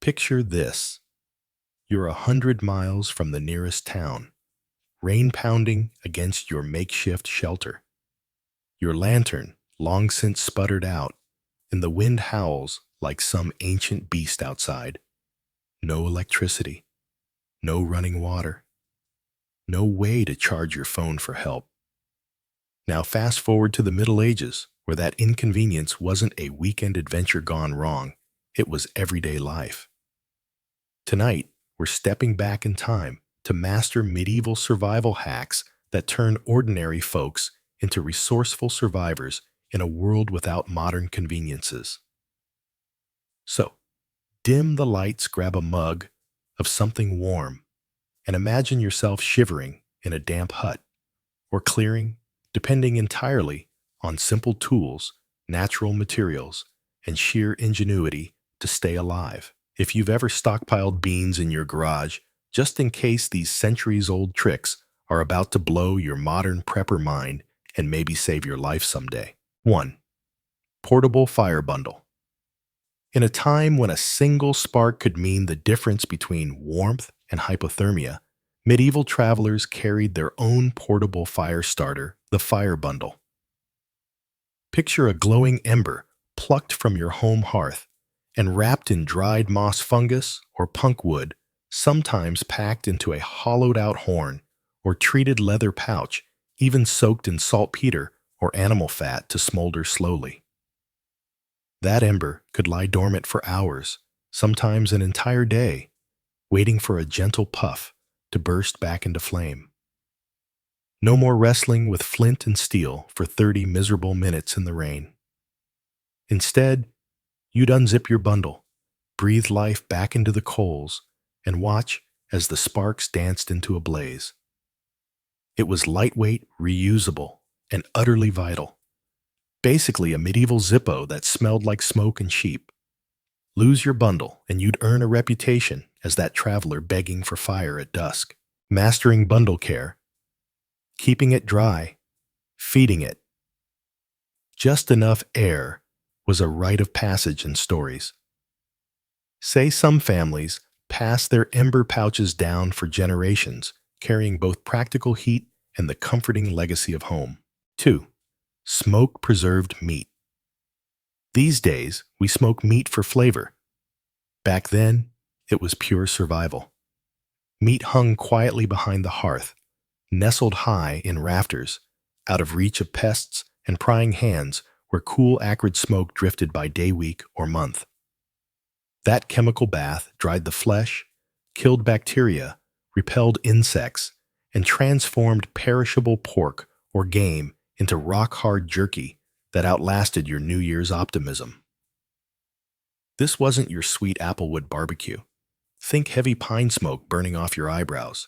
Picture this. You're 100 miles from the nearest town, rain pounding against your makeshift shelter. Your lantern, long since sputtered out, and the wind howls like some ancient beast outside. No electricity, no running water, no way to charge your phone for help. Now fast forward to the Middle Ages, where that inconvenience wasn't a weekend adventure gone wrong, it was everyday life. Tonight, we're stepping back in time to master medieval survival hacks that turn ordinary folks into resourceful survivors in a world without modern conveniences. So, dim the lights, grab a mug of something warm, and imagine yourself shivering in a damp hut or clearing, depending entirely on simple tools, natural materials, and sheer ingenuity to stay alive. If you've ever stockpiled beans in your garage, just in case these centuries-old tricks are about to blow your modern prepper mind and maybe save your life someday. 1. Portable fire bundle. In a time when a single spark could mean the difference between warmth and hypothermia, medieval travelers carried their own portable fire starter, the fire bundle. Picture a glowing ember plucked from your home hearth and wrapped in dried moss fungus or punk wood, sometimes packed into a hollowed-out horn or treated leather pouch, even soaked in saltpeter or animal fat to smolder slowly. That ember could lie dormant for hours, sometimes an entire day, waiting for a gentle puff to burst back into flame. No more wrestling with flint and steel for 30 miserable minutes in the rain. Instead, you'd unzip your bundle, breathe life back into the coals, and watch as the sparks danced into a blaze. It was lightweight, reusable, and utterly vital. Basically a medieval Zippo that smelled like smoke and sheep. Lose your bundle, and you'd earn a reputation as that traveler begging for fire at dusk. Mastering bundle care, keeping it dry, feeding it. Just enough air was a rite of passage in stories. Say some families pass their ember pouches down for generations, carrying both practical heat and the comforting legacy of home. 2. Smoke-preserved meat. These days, we smoke meat for flavor. Back then, it was pure survival. Meat hung quietly behind the hearth, nestled high in rafters, out of reach of pests and prying hands where cool, acrid smoke drifted by day, week, or month. That chemical bath dried the flesh, killed bacteria, repelled insects, and transformed perishable pork or game into rock-hard jerky that outlasted your New Year's optimism. This wasn't your sweet applewood barbecue. Think heavy pine smoke burning off your eyebrows.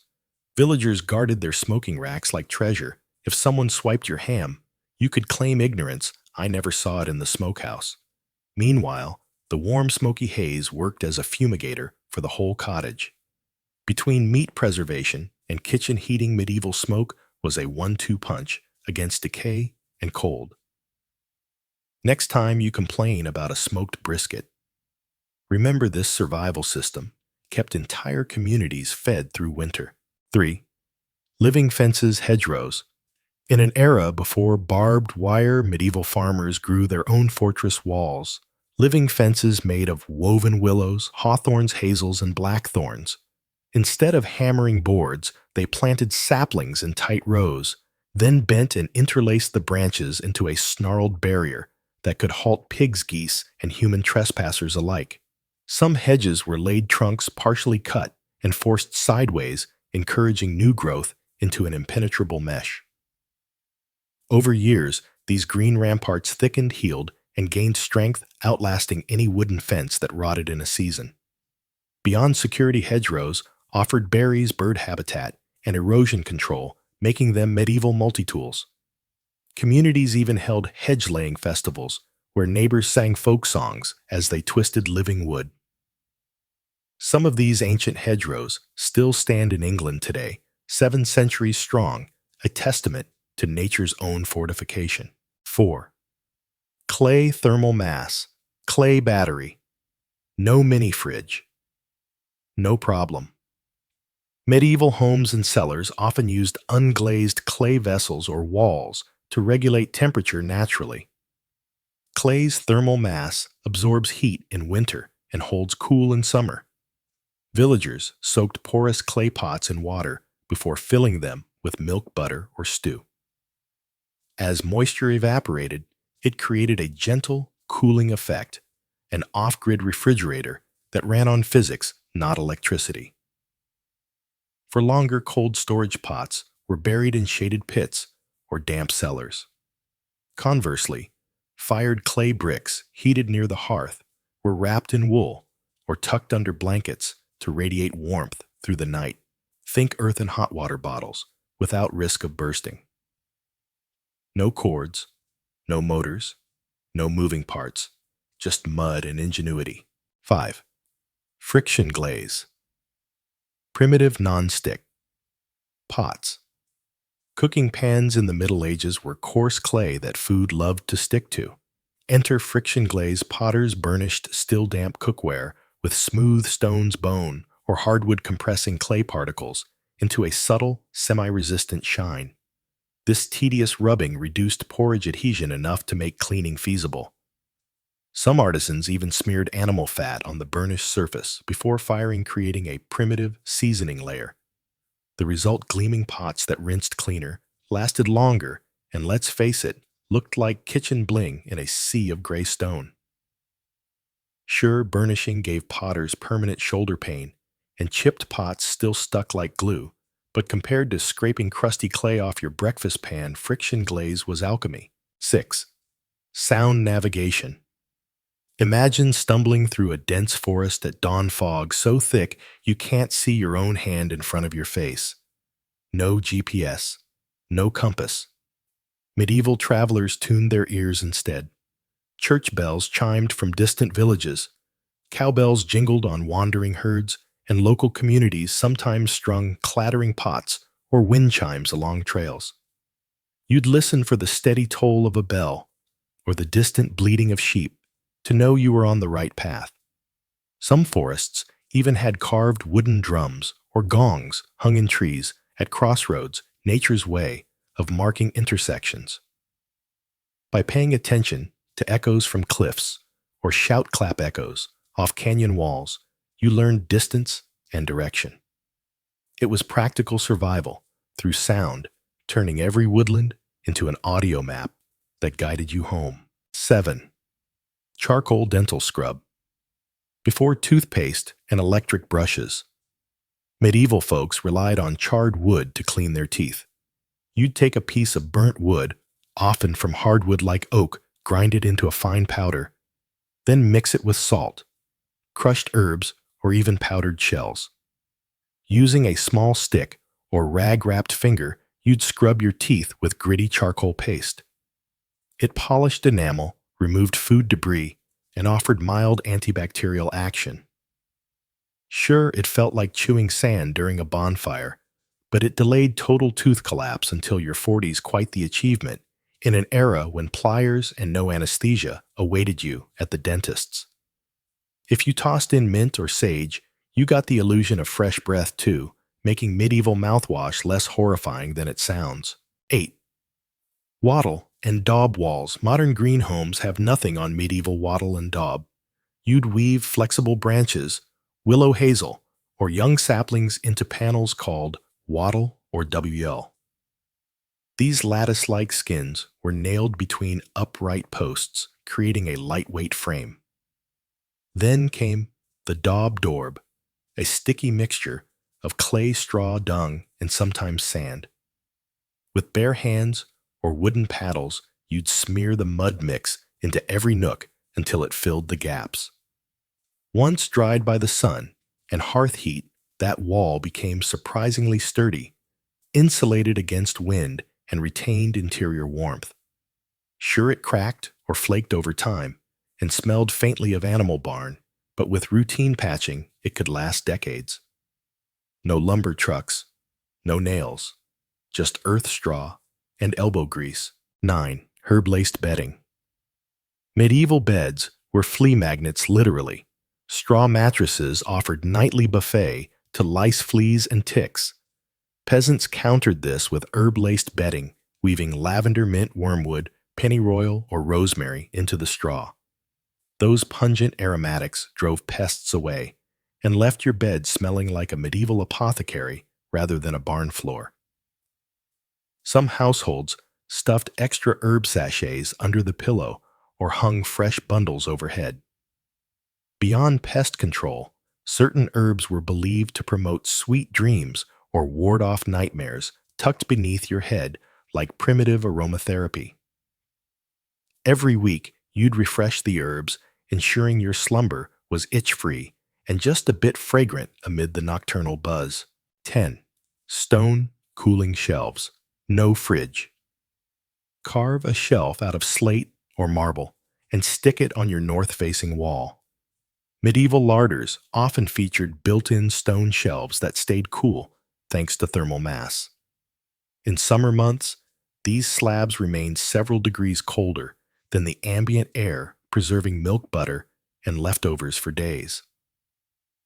Villagers guarded their smoking racks like treasure. If someone swiped your ham, you could claim ignorance. I never saw it in the smokehouse. Meanwhile, the warm smoky haze worked as a fumigator for the whole cottage. Between meat preservation and kitchen heating, medieval smoke was a 1-2 punch against decay and cold. Next time you complain about a smoked brisket, remember this survival system kept entire communities fed through winter. 3. Living fences, hedgerows. In an era before barbed wire, medieval farmers grew their own fortress walls. Living fences made of woven willows, hawthorns, hazels, and blackthorns. Instead of hammering boards, they planted saplings in tight rows, then bent and interlaced the branches into a snarled barrier that could halt pigs, geese, and human trespassers alike. Some hedges were laid trunks partially cut and forced sideways, encouraging new growth into an impenetrable mesh. Over years, these green ramparts thickened, healed, and gained strength, outlasting any wooden fence that rotted in a season. Beyond security, hedgerows offered berries, bird habitat, and erosion control, making them medieval multi-tools. Communities even held hedge-laying festivals, where neighbors sang folk songs as they twisted living wood. Some of these ancient hedgerows still stand in England today, 7 centuries strong, a testament to nature's own fortification. 4. Clay thermal mass, clay battery. No mini fridge, No problem. Medieval homes and cellars often used unglazed clay vessels or walls to regulate temperature naturally. Clay's thermal mass absorbs heat in winter and holds cool in summer. Villagers soaked porous clay pots in water before filling them with milk, butter, or stew. As moisture evaporated, it created a gentle, cooling effect, an off-grid refrigerator that ran on physics, not electricity. For longer, cold storage pots were buried in shaded pits or damp cellars. Conversely, fired clay bricks heated near the hearth were wrapped in wool or tucked under blankets to radiate warmth through the night. Think earthen hot water bottles without risk of bursting. No cords, no motors, no moving parts, just mud and ingenuity. 5. Friction glaze. Primitive non-stick. Pots. Cooking pans in the Middle Ages were coarse clay that food loved to stick to. Enter friction glaze potters burnished still damp cookware with smooth stone's bone or hardwood compressing clay particles into a subtle, semi-resistant shine. This tedious rubbing reduced porridge adhesion enough to make cleaning feasible. Some artisans even smeared animal fat on the burnished surface before firing, creating a primitive seasoning layer. The result, gleaming pots that rinsed cleaner, lasted longer, and let's face it, looked like kitchen bling in a sea of gray stone. Sure, burnishing gave potters permanent shoulder pain, and chipped pots still stuck like glue, but compared to scraping crusty clay off your breakfast pan, friction glaze was alchemy. 6. Sound navigation. Imagine stumbling through a dense forest at dawn, fog so thick you can't see your own hand in front of your face. No GPS, no compass. Medieval travelers tuned their ears instead. Church bells chimed from distant villages, cowbells jingled on wandering herds, and local communities sometimes strung clattering pots or wind chimes along trails. You'd listen for the steady toll of a bell or the distant bleating of sheep to know you were on the right path. Some forests even had carved wooden drums or gongs hung in trees at crossroads, nature's way of marking intersections. By paying attention to echoes from cliffs or shout-clap echoes off canyon walls, you learned distance and direction. It was practical survival through sound, turning every woodland into an audio map that guided you home. 7. Charcoal dental scrub. Before toothpaste and electric brushes, medieval folks relied on charred wood to clean their teeth. You'd take a piece of burnt wood, often from hardwood like oak, grind it into a fine powder, then mix it with salt, crushed herbs, or even powdered shells. Using a small stick or rag-wrapped finger, you'd scrub your teeth with gritty charcoal paste. It polished enamel, removed food debris, and offered mild antibacterial action. Sure, it felt like chewing sand during a bonfire, but it delayed total tooth collapse until your 40s, quite the achievement, in an era when pliers and no anesthesia awaited you at the dentist's. If you tossed in mint or sage, you got the illusion of fresh breath too, making medieval mouthwash less horrifying than it sounds. 8. Wattle and daub walls. Modern green homes have nothing on medieval wattle and daub. You'd weave flexible branches, willow hazel, or young saplings into panels called wattle or WL. These lattice-like skins were nailed between upright posts, creating a lightweight frame. Then came the daub dorb, a sticky mixture of clay, straw, dung, and sometimes sand. With bare hands or wooden paddles, you'd smear the mud mix into every nook until it filled the gaps. Once dried by the sun and hearth heat, that wall became surprisingly sturdy, insulated against wind, and retained interior warmth. Sure, it cracked or flaked over time and smelled faintly of animal barn, but with routine patching, it could last decades. No lumber trucks, no nails, just earth straw and elbow grease. 9. Herb-laced bedding. Medieval beds were flea magnets literally. Straw mattresses offered nightly buffet to lice, fleas, and ticks. Peasants countered this with herb-laced bedding, weaving lavender, mint, wormwood, pennyroyal, or rosemary into the straw. Those pungent aromatics drove pests away and left your bed smelling like a medieval apothecary rather than a barn floor. Some households stuffed extra herb sachets under the pillow or hung fresh bundles overhead. Beyond pest control, certain herbs were believed to promote sweet dreams or ward off nightmares tucked beneath your head like primitive aromatherapy. Every week, you'd refresh the herbs, ensuring your slumber was itch-free and just a bit fragrant amid the nocturnal buzz. 10. Stone cooling shelves. No fridge. Carve a shelf out of slate or marble and stick it on your north-facing wall. Medieval larders often featured built-in stone shelves that stayed cool thanks to thermal mass. In summer months, these slabs remained several degrees colder than the ambient air, preserving milk, butter, and leftovers for days.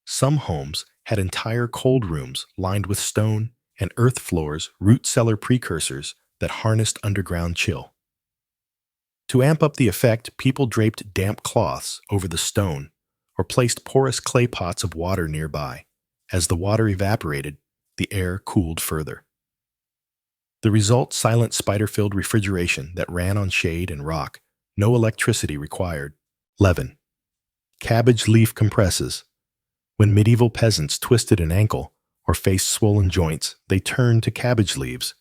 Some homes had entire cold rooms lined with stone and earth floors, root cellar precursors that harnessed underground chill. To amp up the effect, people draped damp cloths over the stone or placed porous clay pots of water nearby. As the water evaporated, the air cooled further. The result, silent spider-filled refrigeration that ran on shade and rock, no electricity required. 11. Cabbage leaf compresses. When medieval peasants twisted an ankle or faced swollen joints, they turned to cabbage leaves.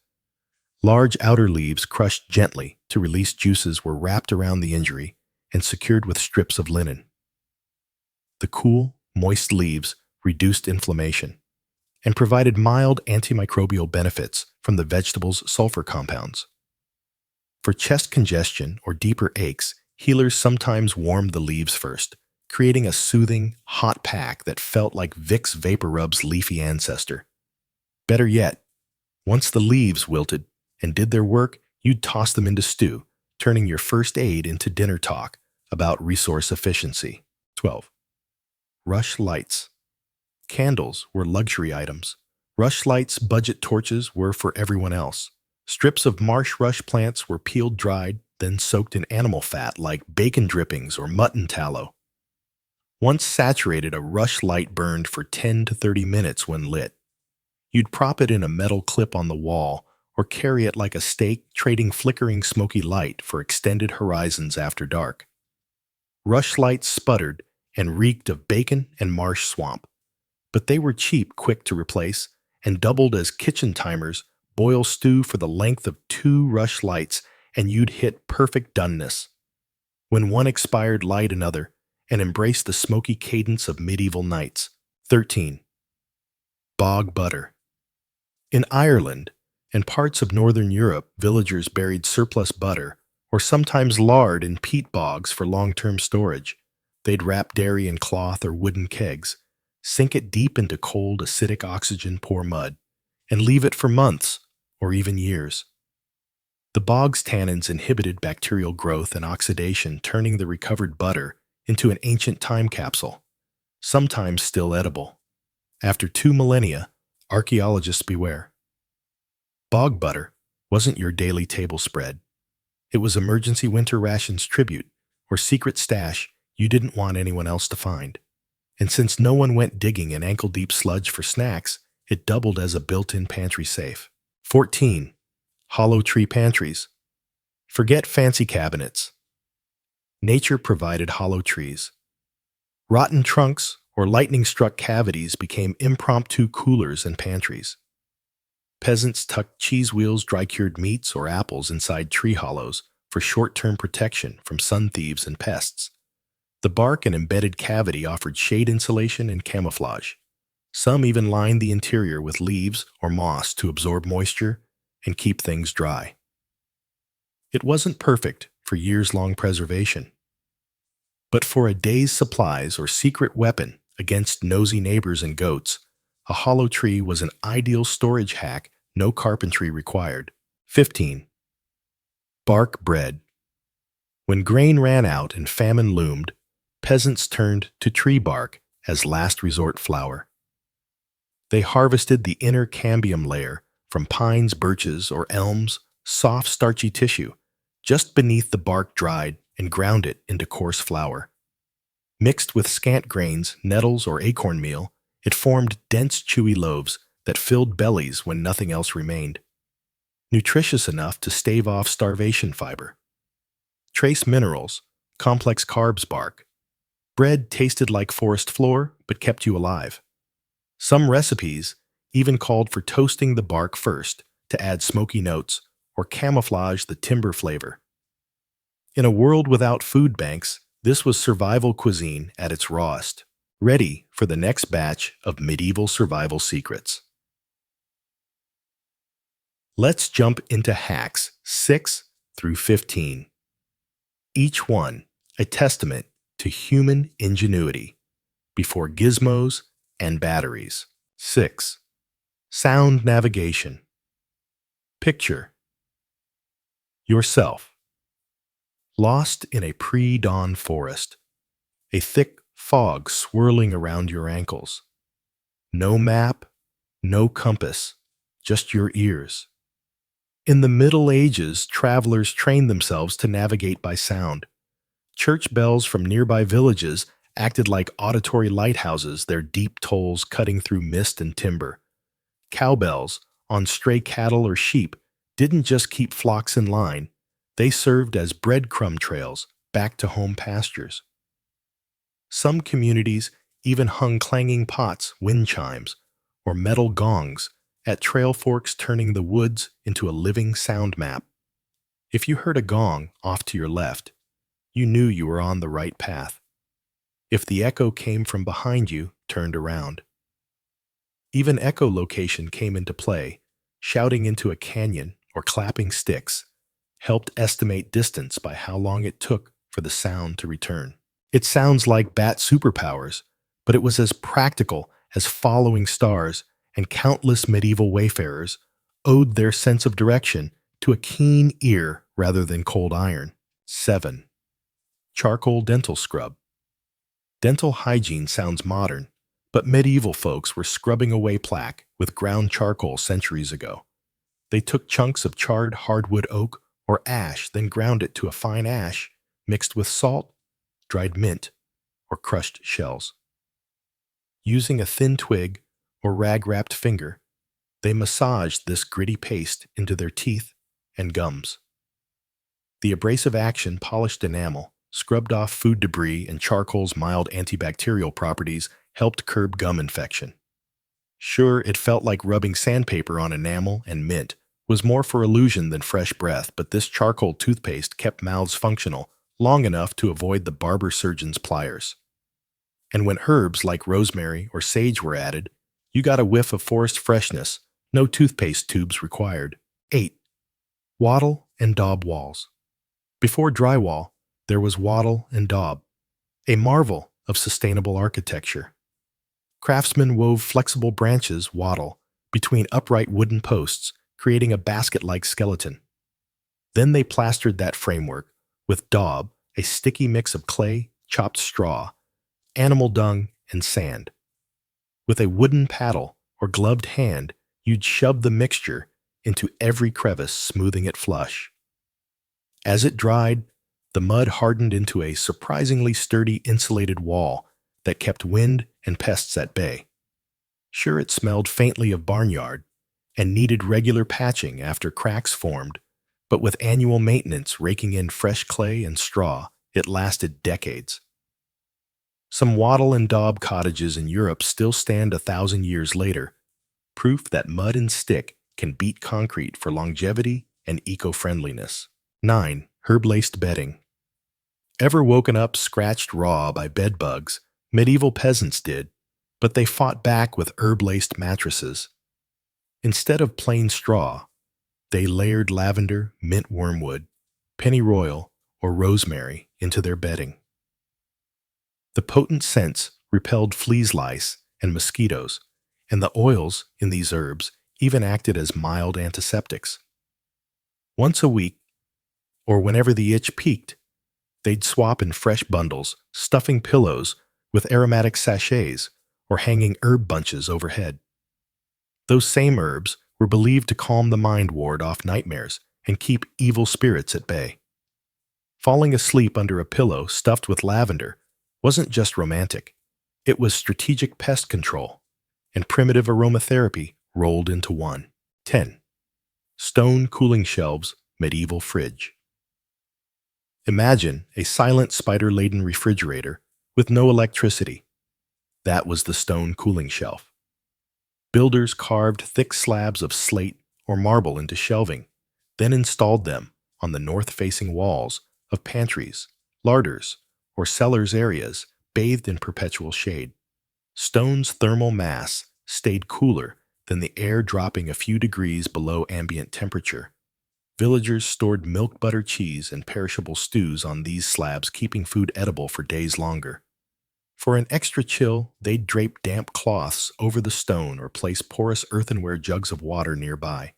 Large outer leaves crushed gently to release juices were wrapped around the injury and secured with strips of linen. The cool, moist leaves reduced inflammation and provided mild antimicrobial benefits from the vegetable's sulfur compounds. For chest congestion or deeper aches, healers sometimes warmed the leaves first, creating a soothing, hot pack that felt like Vicks VapoRub's leafy ancestor. Better yet, once the leaves wilted and did their work, you'd toss them into stew, turning your first aid into dinner talk about resource efficiency. 12. Rush lights. Candles were luxury items. Rush lights, budget torches, were for everyone else. Strips of marsh rush plants were peeled, dried, then soaked in animal fat like bacon drippings or mutton tallow. Once saturated, a rush light burned for 10 to 30 minutes when lit. You'd prop it in a metal clip on the wall or carry it like a stake, trading flickering smoky light for extended horizons after dark. Rush lights sputtered and reeked of bacon and marsh swamp, but they were cheap, quick to replace, and doubled as kitchen timers. Boil stew for the length of 2 rush lights and you'd hit perfect doneness. When one expired, light another and embrace the smoky cadence of medieval nights. 13. Bog butter. In Ireland and parts of northern Europe, villagers buried surplus butter or sometimes lard in peat bogs for long-term storage. They'd wrap dairy in cloth or wooden kegs, sink it deep into cold, acidic oxygen-poor mud, and leave it for months or even years. The bog's tannins inhibited bacterial growth and oxidation, turning the recovered butter into an ancient time capsule, sometimes still edible. After 2 millennia, archaeologists beware. Bog butter wasn't your daily table spread. It was emergency winter rations tribute, or secret stash you didn't want anyone else to find. And since no one went digging in ankle-deep sludge for snacks, it doubled as a built-in pantry safe. 14. Hollow tree pantries. Forget fancy cabinets. Nature provided hollow trees. Rotten trunks or lightning-struck cavities became impromptu coolers and pantries. Peasants tucked cheese wheels, dry-cured meats, or apples inside tree hollows for short-term protection from sun thieves and pests. The bark and embedded cavity offered shade insulation and camouflage. Some even lined the interior with leaves or moss to absorb moisture and keep things dry. It wasn't perfect for years-long preservation, but for a day's supplies or secret weapon against nosy neighbors and goats, a hollow tree was an ideal storage hack, no carpentry required. 15. Bark bread. When grain ran out and famine loomed, peasants turned to tree bark as last resort flour. They harvested the inner cambium layer from pines, birches, or elms, soft starchy tissue, just beneath the bark dried and ground it into coarse flour. Mixed with scant grains, nettles, or acorn meal, it formed dense, chewy loaves that filled bellies when nothing else remained. Nutritious enough to stave off starvation fiber. Trace minerals, complex carbs bark. Bread tasted like forest floor, but kept you alive. Some recipes even called for toasting the bark first to add smoky notes or camouflage the timber flavor. In a world without food banks, this was survival cuisine at its rawest, ready for the next batch of medieval survival secrets. Let's jump into hacks 6 through 15. Each one a testament to human ingenuity before gizmos and batteries. 6. Sound navigation. Picture yourself lost in a pre-dawn forest, a thick fog swirling around your ankles. No map, no compass, just your ears. In the Middle Ages, travelers trained themselves to navigate by sound. Church bells from nearby villages acted like auditory lighthouses, their deep tolls cutting through mist and timber. Cowbells on stray cattle or sheep didn't just keep flocks in line, they served as breadcrumb trails back to home pastures. Some communities even hung clanging pots, wind chimes, or metal gongs at trail forks, turning the woods into a living sound map. If you heard a gong off to your left, you knew you were on the right path. If the echo came from behind you, turned around. Even echolocation came into play. Shouting into a canyon or clapping sticks helped estimate distance by how long it took for the sound to return. It sounds like bat superpowers, but it was as practical as following stars, and countless medieval wayfarers owed their sense of direction to a keen ear rather than cold iron. 7. Charcoal dental scrub. Dental hygiene sounds modern, but medieval folks were scrubbing away plaque with ground charcoal centuries ago. They took chunks of charred hardwood oak or ash, then ground it to a fine ash mixed with salt, dried mint, or crushed shells. Using a thin twig or rag-wrapped finger, they massaged this gritty paste into their teeth and gums. The abrasive action polished enamel, scrubbed off food debris, and charcoal's mild antibacterial properties helped curb gum infection. Sure, it felt like rubbing sandpaper on enamel, and mint was more for illusion than fresh breath, but this charcoal toothpaste kept mouths functional long enough to avoid the barber surgeon's pliers. And when herbs like rosemary or sage were added, you got a whiff of forest freshness, no toothpaste tubes required. 8. Wattle and daub walls. Before drywall, there was wattle and daub, a marvel of sustainable architecture. Craftsmen wove flexible branches, wattle, between upright wooden posts, creating a basket-like skeleton. Then they plastered that framework with daub, a sticky mix of clay, chopped straw, animal dung, and sand. With a wooden paddle or gloved hand, you'd shove the mixture into every crevice, smoothing it flush. As it dried, the mud hardened into a surprisingly sturdy insulated wall that kept wind and pests at bay. Sure, it smelled faintly of barnyard and needed regular patching after cracks formed, but with annual maintenance raking in fresh clay and straw, it lasted decades. Some wattle and daub cottages in Europe still stand 1,000 years later, proof that mud and stick can beat concrete for longevity and eco-friendliness. 9. Herb-laced bedding. Ever woken up scratched raw by bed bugs? Medieval peasants did, but they fought back with herb-laced mattresses. Instead of plain straw, they layered lavender, mint wormwood, pennyroyal, or rosemary into their bedding. The potent scents repelled fleas, lice, and mosquitoes, and the oils in these herbs even acted as mild antiseptics. Once a week, or whenever the itch peaked, They'd swap in fresh bundles, stuffing pillows with aromatic sachets or hanging herb bunches overhead. Those same herbs were believed to calm the mind, ward off nightmares, and keep evil spirits at bay. Falling asleep under a pillow stuffed with lavender wasn't just romantic, it was strategic pest control and primitive aromatherapy rolled into one. 10. Stone cooling shelves, medieval fridge. Imagine a silent spider-laden refrigerator with no electricity. That was the stone cooling shelf. Builders carved thick slabs of slate or marble into shelving, then installed them on the north-facing walls of pantries, larders, or cellars areas bathed in perpetual shade. Stone's thermal mass stayed cooler than the air, dropping a few degrees below ambient temperature. Villagers stored milk, butter, cheese, and perishable stews on these slabs, keeping food edible for days longer. For an extra chill, they'd drape damp cloths over the stone or place porous earthenware jugs of water nearby.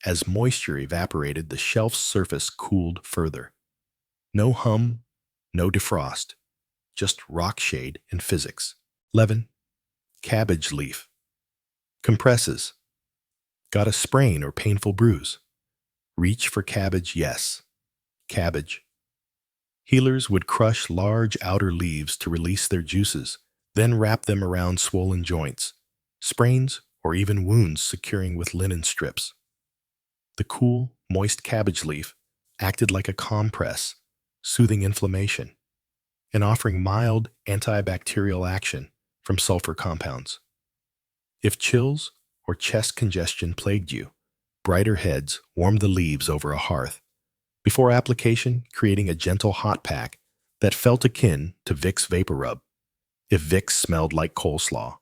As moisture evaporated, the shelf's surface cooled further. No hum, no defrost, just rock shade and physics. 11. Cabbage leaf. Compresses. Got a sprain or painful bruise? Reach for cabbage, yes. Cabbage. Healers would crush large outer leaves to release their juices, then wrap them around swollen joints, sprains, or even wounds, securing with linen strips. The cool, moist cabbage leaf acted like a compress, soothing inflammation and offering mild antibacterial action from sulfur compounds. If chills or chest congestion plagued you, brighter heads warmed the leaves over a hearth, before application creating a gentle hot pack that felt akin to Vicks Vapor Rub, if Vicks smelled like coleslaw.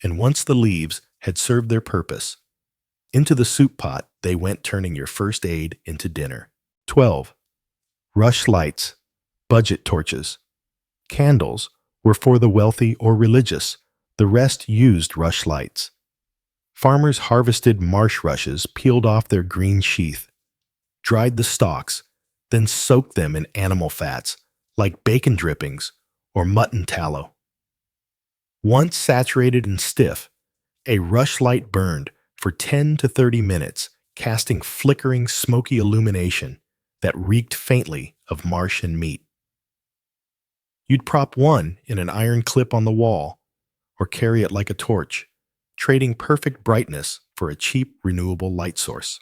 And once the leaves had served their purpose, into the soup pot they went, turning your first aid into dinner. 12. Rush lights, budget torches. Candles were for the wealthy or religious, the rest used rush lights. Farmers harvested marsh rushes, peeled off their green sheath, dried the stalks, then soaked them in animal fats like bacon drippings or mutton tallow. Once saturated and stiff, a rush light burned for 10 to 30 minutes, casting flickering, smoky illumination that reeked faintly of marsh and meat. You'd prop one in an iron clip on the wall or carry it like a torch, trading perfect brightness for a cheap, renewable light source.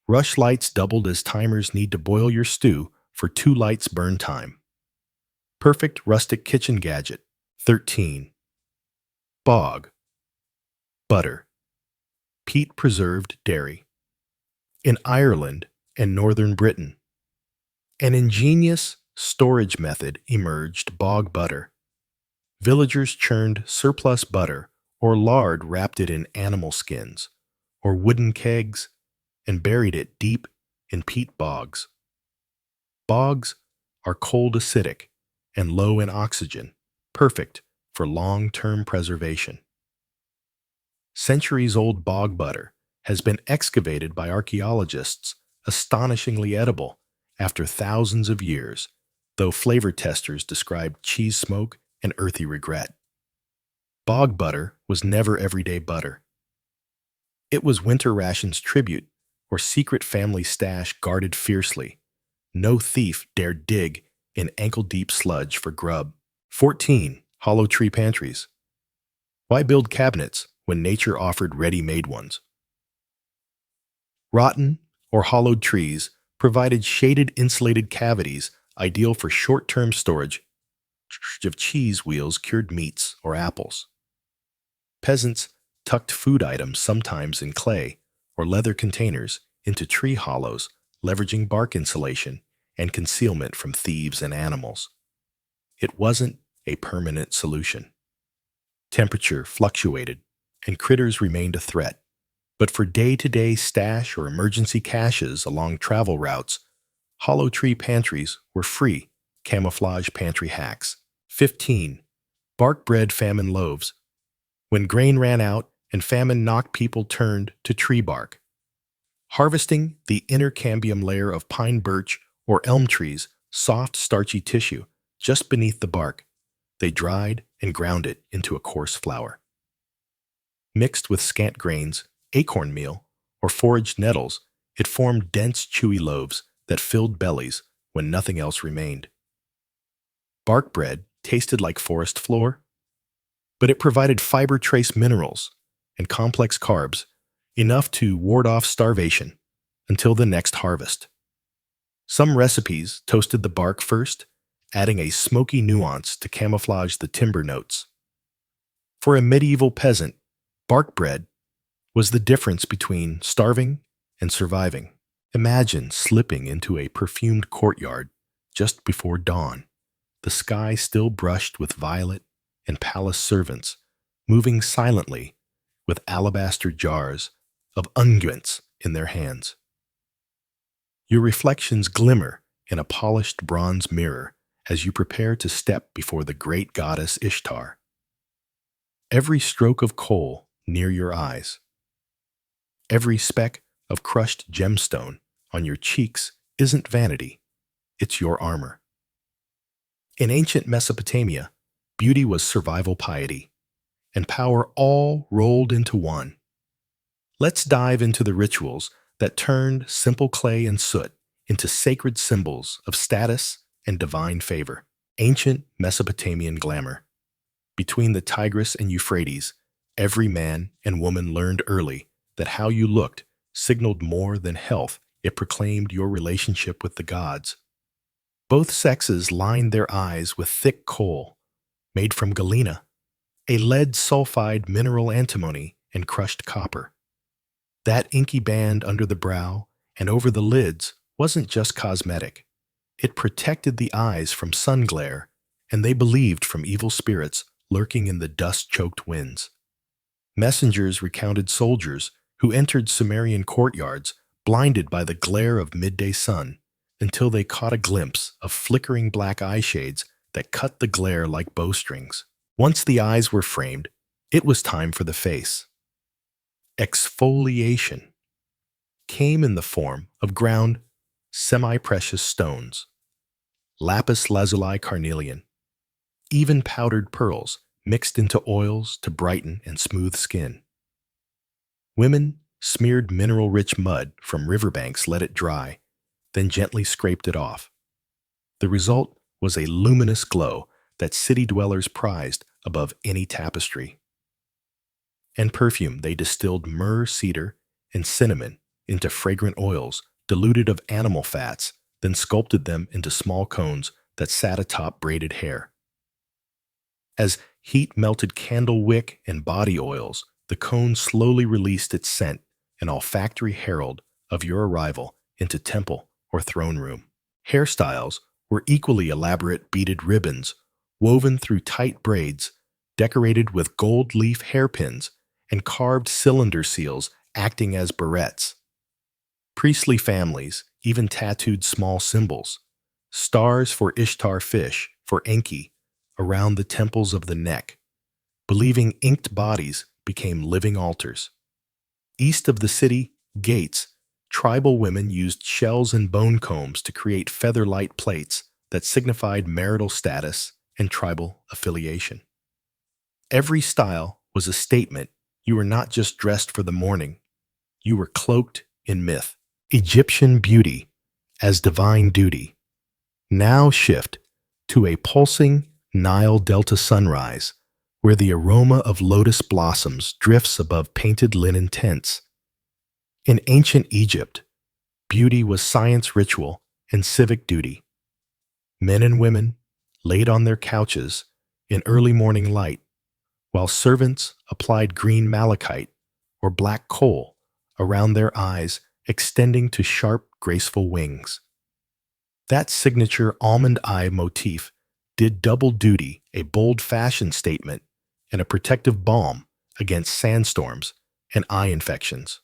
Rush lights doubled as timers need to boil your stew for 2 lights burn time. Perfect rustic kitchen gadget. 13. Bog. Butter. Peat-preserved dairy. In Ireland and northern Britain, an ingenious storage method emerged: bog butter. Villagers churned surplus butter or lard, wrapped it in animal skins or wooden kegs, and buried it deep in peat bogs. Bogs are cold, acidic, and low in oxygen, perfect for long-term preservation. Centuries-old bog butter has been excavated by archaeologists, astonishingly edible after thousands of years, though flavor testers described cheese smoke and earthy regret. Bog butter was never everyday butter. It was winter rations tribute or secret family stash guarded fiercely. No thief dared dig in ankle-deep sludge for grub. 14. Hollow tree pantries. Why build cabinets when nature offered ready-made ones? Rotten or hollowed trees provided shaded, insulated cavities ideal for short-term storage of cheese wheels, cured meats, or apples. Peasants tucked food items, sometimes in clay or leather containers, into tree hollows, leveraging bark insulation and concealment from thieves and animals. It wasn't a permanent solution. Temperature fluctuated, and critters remained a threat. But for day-to-day stash or emergency caches along travel routes, hollow tree pantries were free camouflage pantry hacks. 15. Bark bread famine loaves. When grain ran out and famine knocked, people turned to tree bark. Harvesting the inner cambium layer of pine, birch, or elm trees soft, starchy tissue just beneath the bark. They dried and ground it into a coarse flour. Mixed with scant grains, acorn meal, or foraged nettles, it formed dense, chewy loaves that filled bellies when nothing else remained. Bark bread tasted like forest floor, but it provided fiber-trace minerals and complex carbs, enough to ward off starvation until the next harvest. Some recipes toasted the bark first, adding a smoky nuance to camouflage the timber notes. For a medieval peasant, bark bread was the difference between starving and surviving. Imagine slipping into a perfumed courtyard just before dawn, the sky still brushed with violet, and palace servants moving silently with alabaster jars of unguents in their hands. Your reflections glimmer in a polished bronze mirror as you prepare to step before the great goddess Ishtar. Every stroke of coal near your eyes, every speck of crushed gemstone on your cheeks isn't vanity, it's your armor. In ancient Mesopotamia, beauty was survival piety, and power all rolled into one. Let's dive into the rituals that turned simple clay and soot into sacred symbols of status and divine favor. Ancient Mesopotamian glamour. Between the Tigris and Euphrates, every man and woman learned early that how you looked signaled more than health. It proclaimed your relationship with the gods. Both sexes lined their eyes with thick kohl, made from galena, a lead sulfide mineral antimony and crushed copper. That inky band under the brow and over the lids wasn't just cosmetic. It protected the eyes from sun glare, and they believed from evil spirits lurking in the dust-choked winds. Messengers recounted soldiers who entered Sumerian courtyards blinded by the glare of midday sun until they caught a glimpse of flickering black eye shades that cut the glare like bowstrings. Once the eyes were framed, it was time for the face. Exfoliation came in the form of ground semi-precious stones, lapis lazuli carnelian, even powdered pearls mixed into oils to brighten and smooth skin. Women smeared mineral-rich mud from riverbanks, let it dry, then gently scraped it off. The result was a luminous glow that city dwellers prized above any tapestry. And perfume, they distilled myrrh, cedar, and cinnamon into fragrant oils diluted of animal fats, then sculpted them into small cones that sat atop braided hair. As heat melted candle wick and body oils, the cone slowly released its scent, an olfactory herald of your arrival into temple or throne room. Hairstyles were equally elaborate beaded ribbons woven through tight braids, decorated with gold leaf hairpins and carved cylinder seals acting as barrettes. Priestly families even tattooed small symbols, stars for Ishtar fish for Enki, around the temples of the neck, believing inked bodies became living altars. East of the city gates, tribal women used shells and bone combs to create feather-light plates that signified marital status and tribal affiliation. Every style was a statement. You were not just dressed for the morning, you were cloaked in myth. Egyptian beauty as divine duty. Now shift to a pulsing Nile Delta sunrise, where the aroma of lotus blossoms drifts above painted linen tents. In ancient Egypt, beauty was science ritual and civic duty. Men and women laid on their couches in early morning light, while servants applied green malachite or black coal around their eyes, extending to sharp, graceful wings. That signature almond eye motif did double duty, a bold fashion statement and a protective balm against sandstorms and eye infections.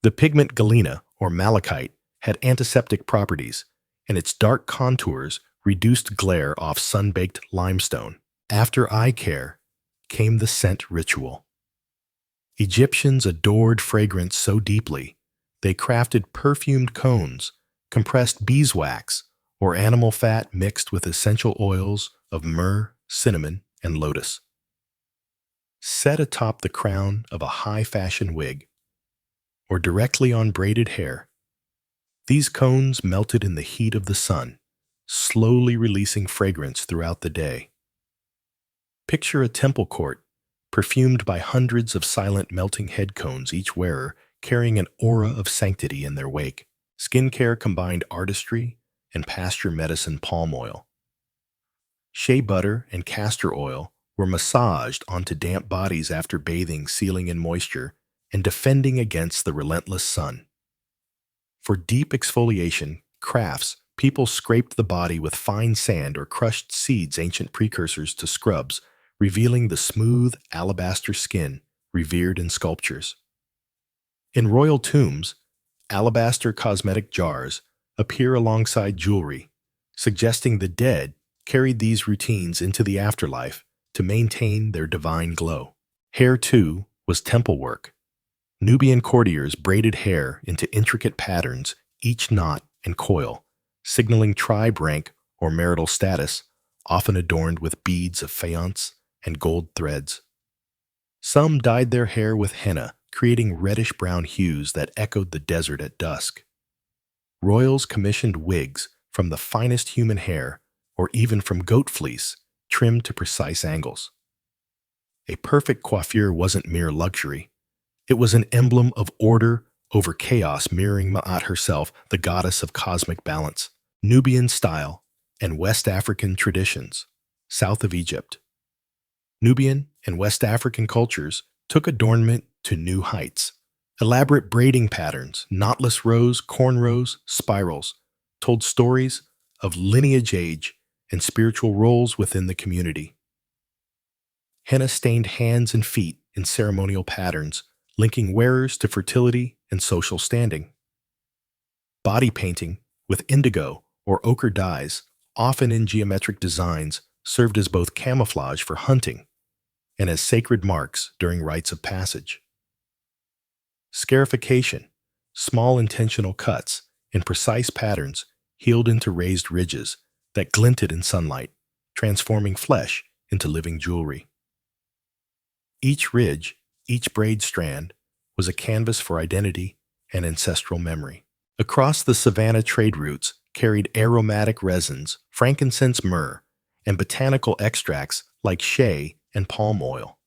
The pigment galena, or malachite, had antiseptic properties, and its dark contours reduced glare off sun-baked limestone. After eye care came the scent ritual. Egyptians adored fragrance so deeply, they crafted perfumed cones, compressed beeswax, or animal fat mixed with essential oils of myrrh, cinnamon, and lotus. Set atop the crown of a high-fashion wig, or directly on braided hair. These cones melted in the heat of the sun, slowly releasing fragrance throughout the day. Picture a temple court, perfumed by hundreds of silent melting head cones, each wearer carrying an aura of sanctity in their wake. Skincare combined artistry and pasture medicine palm oil. Shea butter and castor oil were massaged onto damp bodies after bathing, sealing in moisture and defending against the relentless sun. For deep exfoliation, crafts, people scraped the body with fine sand or crushed seeds, ancient precursors to scrubs, revealing the smooth alabaster skin revered in sculptures. In royal tombs, alabaster cosmetic jars appear alongside jewelry, suggesting the dead carried these routines into the afterlife to maintain their divine glow. Hair, too, was temple work. Nubian courtiers braided hair into intricate patterns, each knot and coil, signaling tribe rank or marital status, often adorned with beads of faience and gold threads. Some dyed their hair with henna, creating reddish-brown hues that echoed the desert at dusk. Royals commissioned wigs from the finest human hair or even from goat fleece, trimmed to precise angles. A perfect coiffure wasn't mere luxury. It was an emblem of order over chaos, mirroring Ma'at herself, the goddess of cosmic balance. Nubian style and West African traditions, south of Egypt. Nubian and West African cultures took adornment to new heights. Elaborate braiding patterns, knotless rows, cornrows, spirals, told stories of lineage, age, and spiritual roles within the community. Henna stained hands and feet in ceremonial patterns, linking wearers to fertility and social standing. Body painting with indigo or ochre dyes, often in geometric designs, served as both camouflage for hunting and as sacred marks during rites of passage. Scarification, small intentional cuts in precise patterns healed into raised ridges that glinted in sunlight, transforming flesh into living jewelry. Each ridge, each braid strand, was a canvas for identity and ancestral memory. Across the savanna, trade routes carried aromatic resins, frankincense, myrrh, and botanical extracts like shea and palm oil.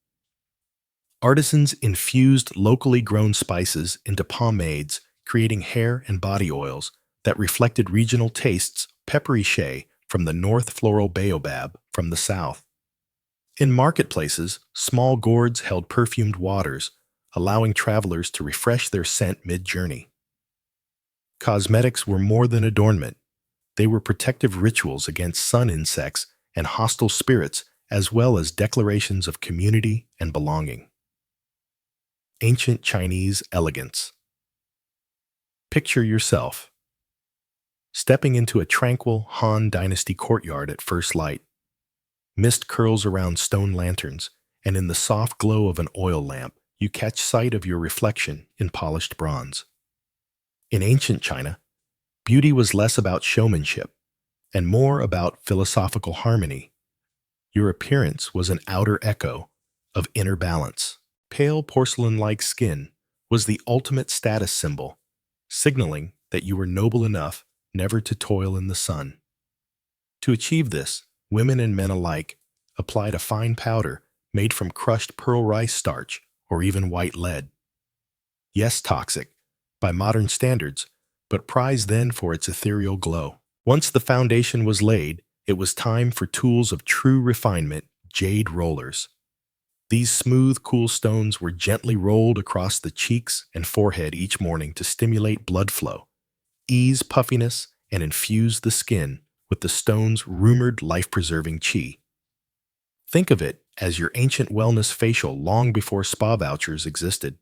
Artisans infused locally grown spices into pomades, creating hair and body oils that reflected regional tastes, peppery shea from the north, floral baobab from the south. In marketplaces, small gourds held perfumed waters, allowing travelers to refresh their scent mid-journey. Cosmetics were more than adornment. They were protective rituals against sun insects and hostile spirits, as well as declarations of community and belonging. Ancient Chinese elegance. Picture yourself stepping into a tranquil Han Dynasty courtyard at first light. Mist curls around stone lanterns, and in the soft glow of an oil lamp, you catch sight of your reflection in polished bronze. In ancient China, beauty was less about showmanship and more about philosophical harmony. Your appearance was an outer echo of inner balance. Pale porcelain-like skin was the ultimate status symbol, signaling that you were noble enough never to toil in the sun. To achieve this, women and men alike applied a fine powder made from crushed pearl rice starch or even white lead. Yes, toxic by modern standards, but prized then for its ethereal glow. Once the foundation was laid, it was time for tools of true refinement, jade rollers. These smooth, cool stones were gently rolled across the cheeks and forehead each morning to stimulate blood flow, ease puffiness, and infuse the skin with the stone's rumored life-preserving qi. Think of it as your ancient wellness facial long before spa vouchers existed.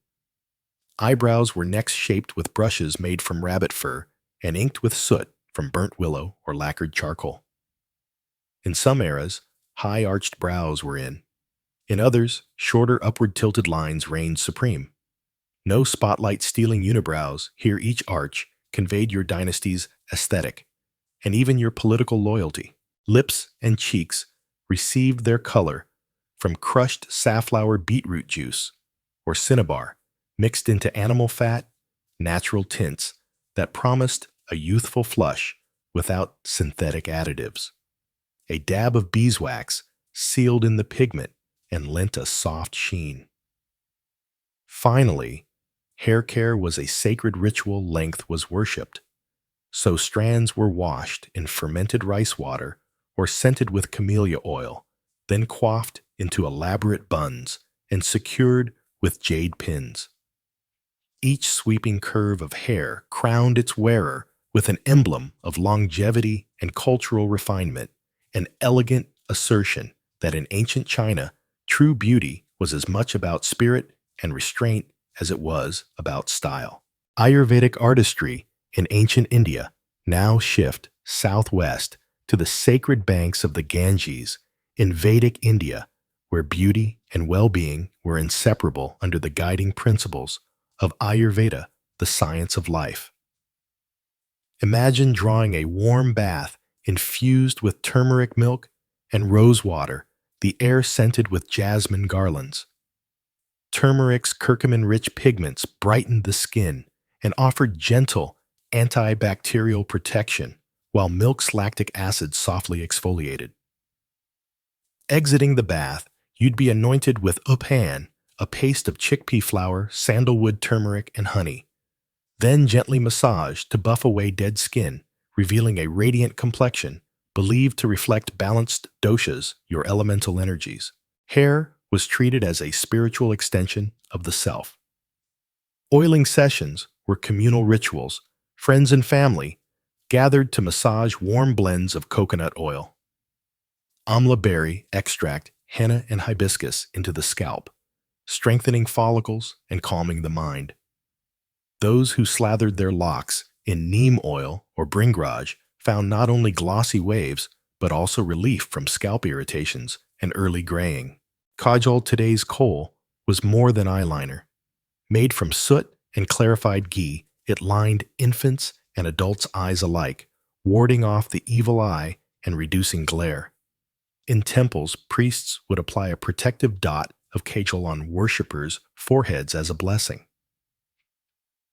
Eyebrows were next shaped with brushes made from rabbit fur and inked with soot from burnt willow or lacquered charcoal. In some eras, high arched brows were in. In others, shorter upward tilted lines reigned supreme. No spotlight stealing unibrows, here each arch conveyed your dynasty's aesthetic, and even your political loyalty. Lips and cheeks received their color from crushed safflower beetroot juice or cinnabar mixed into animal fat, natural tints that promised a youthful flush without synthetic additives. A dab of beeswax sealed in the pigment and lent a soft sheen. Finally, hair care was a sacred ritual. Length was worshipped. So strands were washed in fermented rice water or scented with camellia oil, then coiffed into elaborate buns and secured with jade pins. Each sweeping curve of hair crowned its wearer with an emblem of longevity and cultural refinement, an elegant assertion that in ancient China, true beauty was as much about spirit and restraint as it was about style. Ayurvedic artistry in ancient India now shift southwest to the sacred banks of the Ganges in Vedic India, where beauty and well-being were inseparable under the guiding principles of Ayurveda, the science of life. Imagine drawing a warm bath infused with turmeric milk and rose water, the air scented with jasmine garlands. Turmeric's curcumin-rich pigments brightened the skin and offered gentle antibacterial protection, while milk's lactic acid softly exfoliated. Exiting the bath, you'd be anointed with upan, a paste of chickpea flour, sandalwood, turmeric, and honey, then gently massaged to buff away dead skin, revealing a radiant complexion believed to reflect balanced doshas, your elemental energies. Hair was treated as a spiritual extension of the self. Oiling sessions were communal rituals. Friends and family gathered to massage warm blends of coconut oil, amla berry extract, henna, and hibiscus into the scalp, strengthening follicles and calming the mind. Those who slathered their locks in neem oil or bringraj found not only glossy waves, but also relief from scalp irritations and early graying. Kajal, today's kohl, was more than eyeliner. Made from soot and clarified ghee, it lined infants' and adults' eyes alike, warding off the evil eye and reducing glare. In temples, priests would apply a protective dot of kajal on worshippers' foreheads as a blessing.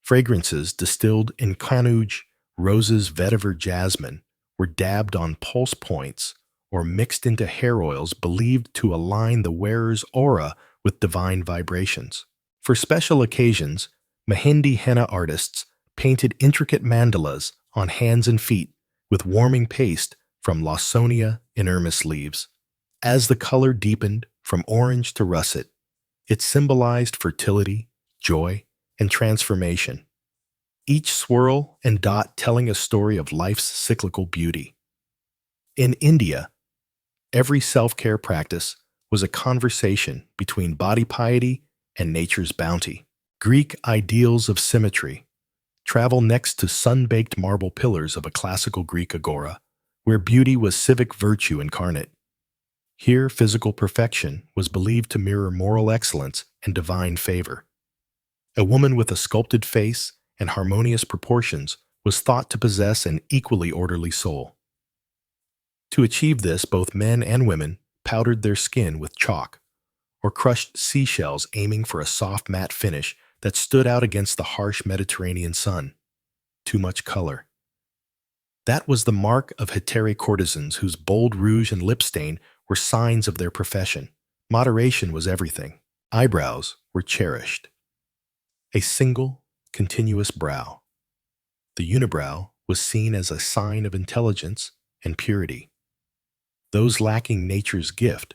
Fragrances distilled in kanuj, roses, vetiver, jasmine were dabbed on pulse points or mixed into hair oils believed to align the wearer's aura with divine vibrations. For special occasions, Mehendi henna artists painted intricate mandalas on hands and feet with warming paste from Lawsonia inermis leaves. As the color deepened from orange to russet, it symbolized fertility, joy, and transformation, each swirl and dot telling a story of life's cyclical beauty. In India, every self-care practice was a conversation between body piety and nature's bounty. Greek ideals of symmetry travel next to sun-baked marble pillars of a classical Greek agora, where beauty was civic virtue incarnate. Here, physical perfection was believed to mirror moral excellence and divine favor. A woman with a sculpted face and harmonious proportions was thought to possess an equally orderly soul. To achieve this, both men and women powdered their skin with chalk or crushed seashells, aiming for a soft matte finish that stood out against the harsh Mediterranean sun. Too much color. That was the mark of hetairæ courtesans whose bold rouge and lip stain were signs of their profession. Moderation was everything. Eyebrows were cherished. A single, continuous brow. The unibrow was seen as a sign of intelligence and purity. Those lacking nature's gift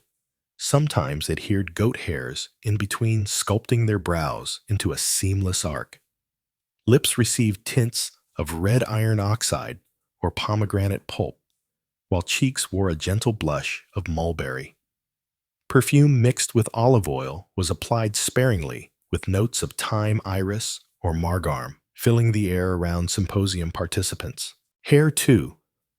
sometimes adhered goat hairs in between, sculpting their brows into a seamless arc. Lips received tints of red iron oxide or pomegranate pulp, while cheeks wore a gentle blush of mulberry. Perfume mixed with olive oil was applied sparingly, with notes of thyme, iris, or marjoram filling the air around symposium participants. Hair, too,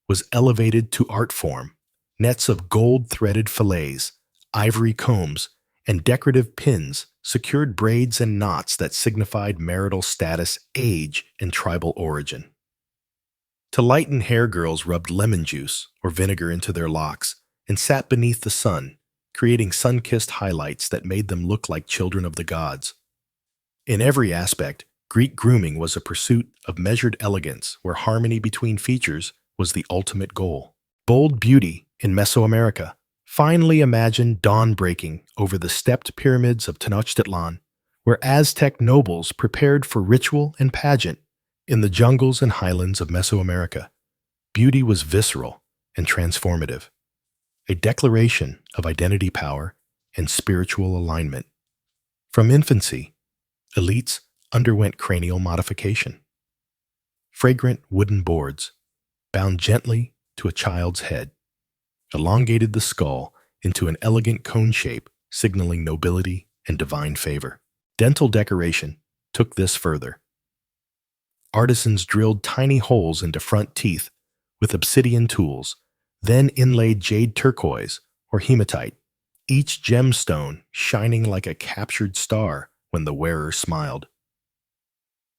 was elevated to art form. Nets of gold-threaded fillets, ivory combs, and decorative pins secured braids and knots that signified marital status, age, and tribal origin. To lighten hair, girls rubbed lemon juice or vinegar into their locks and sat beneath the sun, creating sun-kissed highlights that made them look like children of the gods. In every aspect, Greek grooming was a pursuit of measured elegance where harmony between features was the ultimate goal. Bold beauty in Mesoamerica. Finally imagine dawn breaking over the stepped pyramids of Tenochtitlan, where Aztec nobles prepared for ritual and pageant. In the jungles and highlands of Mesoamerica, beauty was visceral and transformative, a declaration of identity power and spiritual alignment. From infancy, elites underwent cranial modification. Fragrant wooden boards, bound gently to a child's head, elongated the skull into an elegant cone shape, signaling nobility and divine favor. Dental decoration took this further. Artisans drilled tiny holes into front teeth with obsidian tools, then inlaid jade turquoise or hematite, each gemstone shining like a captured star when the wearer smiled.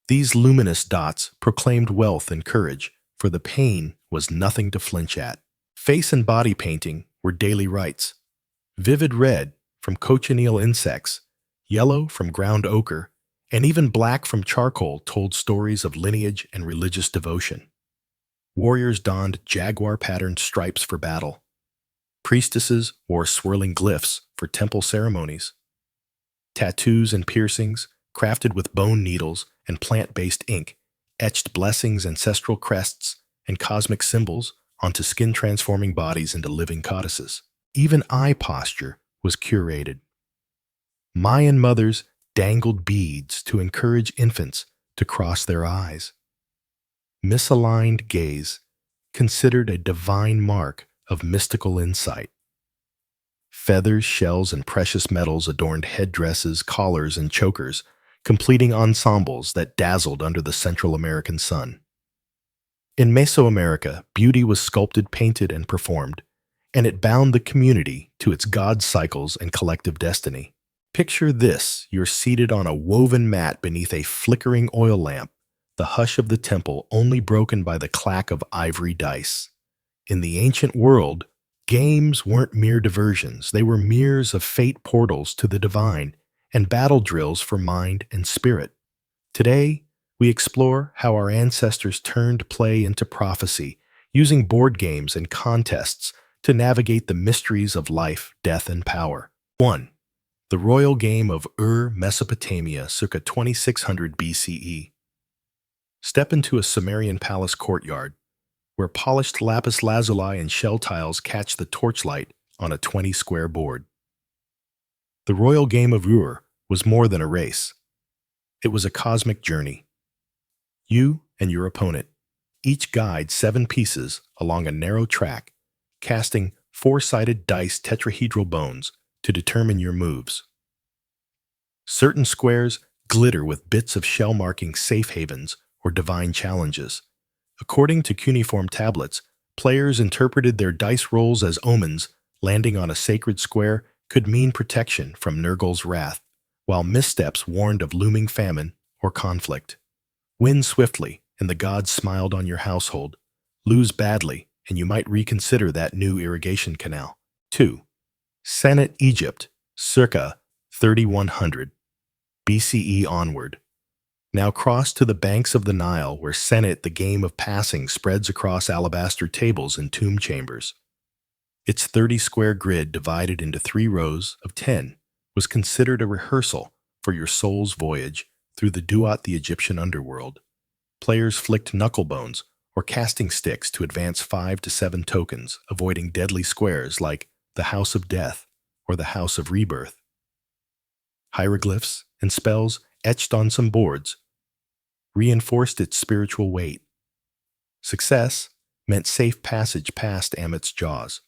These luminous dots proclaimed wealth and courage, for the pain was nothing to flinch at. Face and body painting were daily rites. Vivid red from cochineal insects, yellow from ground ochre, and even black from charcoal told stories of lineage and religious devotion. Warriors donned jaguar-patterned stripes for battle. Priestesses wore swirling glyphs for temple ceremonies. Tattoos and piercings, crafted with bone needles and plant-based ink, etched blessings, ancestral crests, and cosmic symbols onto skin-transforming bodies into living goddesses. Even eye posture was curated. Mayan mothers dangled beads to encourage infants to cross their eyes. Misaligned gaze, considered a divine mark of mystical insight. Feathers, shells, and precious metals adorned headdresses, collars, and chokers, completing ensembles that dazzled under the Central American sun. In Mesoamerica, beauty was sculpted, painted, and performed, and it bound the community to its god cycles and collective destiny. Picture this: you're seated on a woven mat beneath a flickering oil lamp, the hush of the temple only broken by the clack of ivory dice. In the ancient world, games weren't mere diversions, they were mirrors of fate, portals to the divine, and battle drills for mind and spirit. Today, we explore how our ancestors turned play into prophecy, using board games and contests to navigate the mysteries of life, death, and power. 1. The royal game of Mesopotamia, circa 2600 BCE. Step into a Sumerian palace courtyard, where polished lapis lazuli and shell tiles catch the torchlight on a 20-square board. The royal game of was more than a race. It was a cosmic journey. You and your opponent each guide 7 pieces along a narrow track, casting 4-sided dice tetrahedral bones to determine your moves. Certain squares glitter with bits of shell marking safe havens or divine challenges. According to cuneiform tablets, players interpreted their dice rolls as omens. Landing on a sacred square could mean protection from Nergal's wrath, while missteps warned of looming famine or conflict. Win swiftly, and the gods smiled on your household. Lose badly, and you might reconsider that new irrigation canal. 2. Senate Egypt, circa 3100 BCE onward. Now cross to the banks of the Nile, where Senate, the game of passing, spreads across alabaster tables and tomb chambers. Its 30-square grid, divided into 3 rows of 10, was considered a rehearsal for your soul's voyage through the Duat, the Egyptian underworld. Players flicked knucklebones or casting sticks to advance 5 to 7 tokens, avoiding deadly squares like the House of Death or the House of Rebirth. Hieroglyphs and spells etched on some boards reinforced its spiritual weight. Success meant safe passage past Amit's jaws.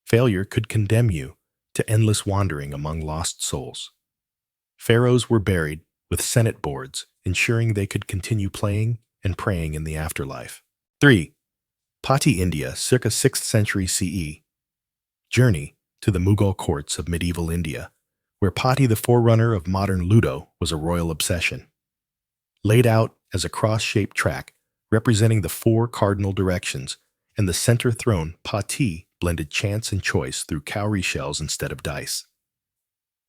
Failure could condemn you to endless wandering among lost souls. Pharaohs were buried with Senate boards, ensuring they could continue playing and praying in the afterlife. 3. Patti, India, circa 6th century CE. Journey to the Mughal courts of medieval India, where Patti, the forerunner of modern Ludo, was a royal obsession. Laid out as a cross-shaped track, representing the four cardinal directions, and the center throne, pati, blended chance and choice through cowrie shells instead of dice.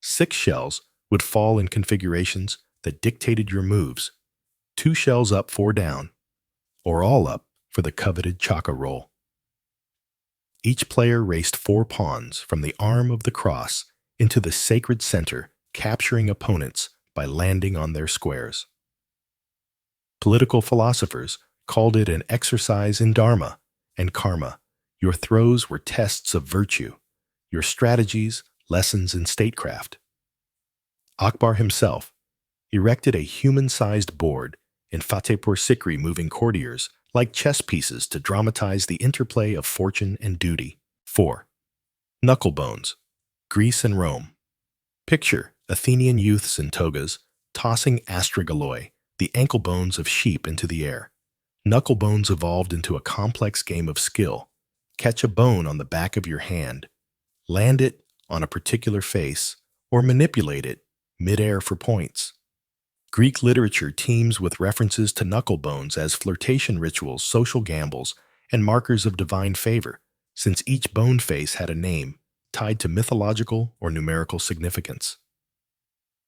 6 shells would fall in configurations that dictated your moves, 2 shells up, 4 down, or all up for the coveted chaka roll. Each player raced 4 pawns from the arm of the cross into the sacred center, capturing opponents by landing on their squares. Political philosophers called it an exercise in dharma and karma. Your throws were tests of virtue, your strategies lessons in statecraft. Akbar himself erected a human-sized board in Fatehpur Sikri, moving courtiers like chess pieces to dramatize the interplay of fortune and duty. 4. Knucklebones, Greece and Rome. Picture Athenian youths in togas tossing astragaloi, the ankle bones of sheep, into the air. Knucklebones evolved into a complex game of skill. Catch a bone on the back of your hand, land it on a particular face, or manipulate it mid-air for points. Greek literature teems with references to knucklebones as flirtation rituals, social gambles, and markers of divine favor, since each bone face had a name tied to mythological or numerical significance.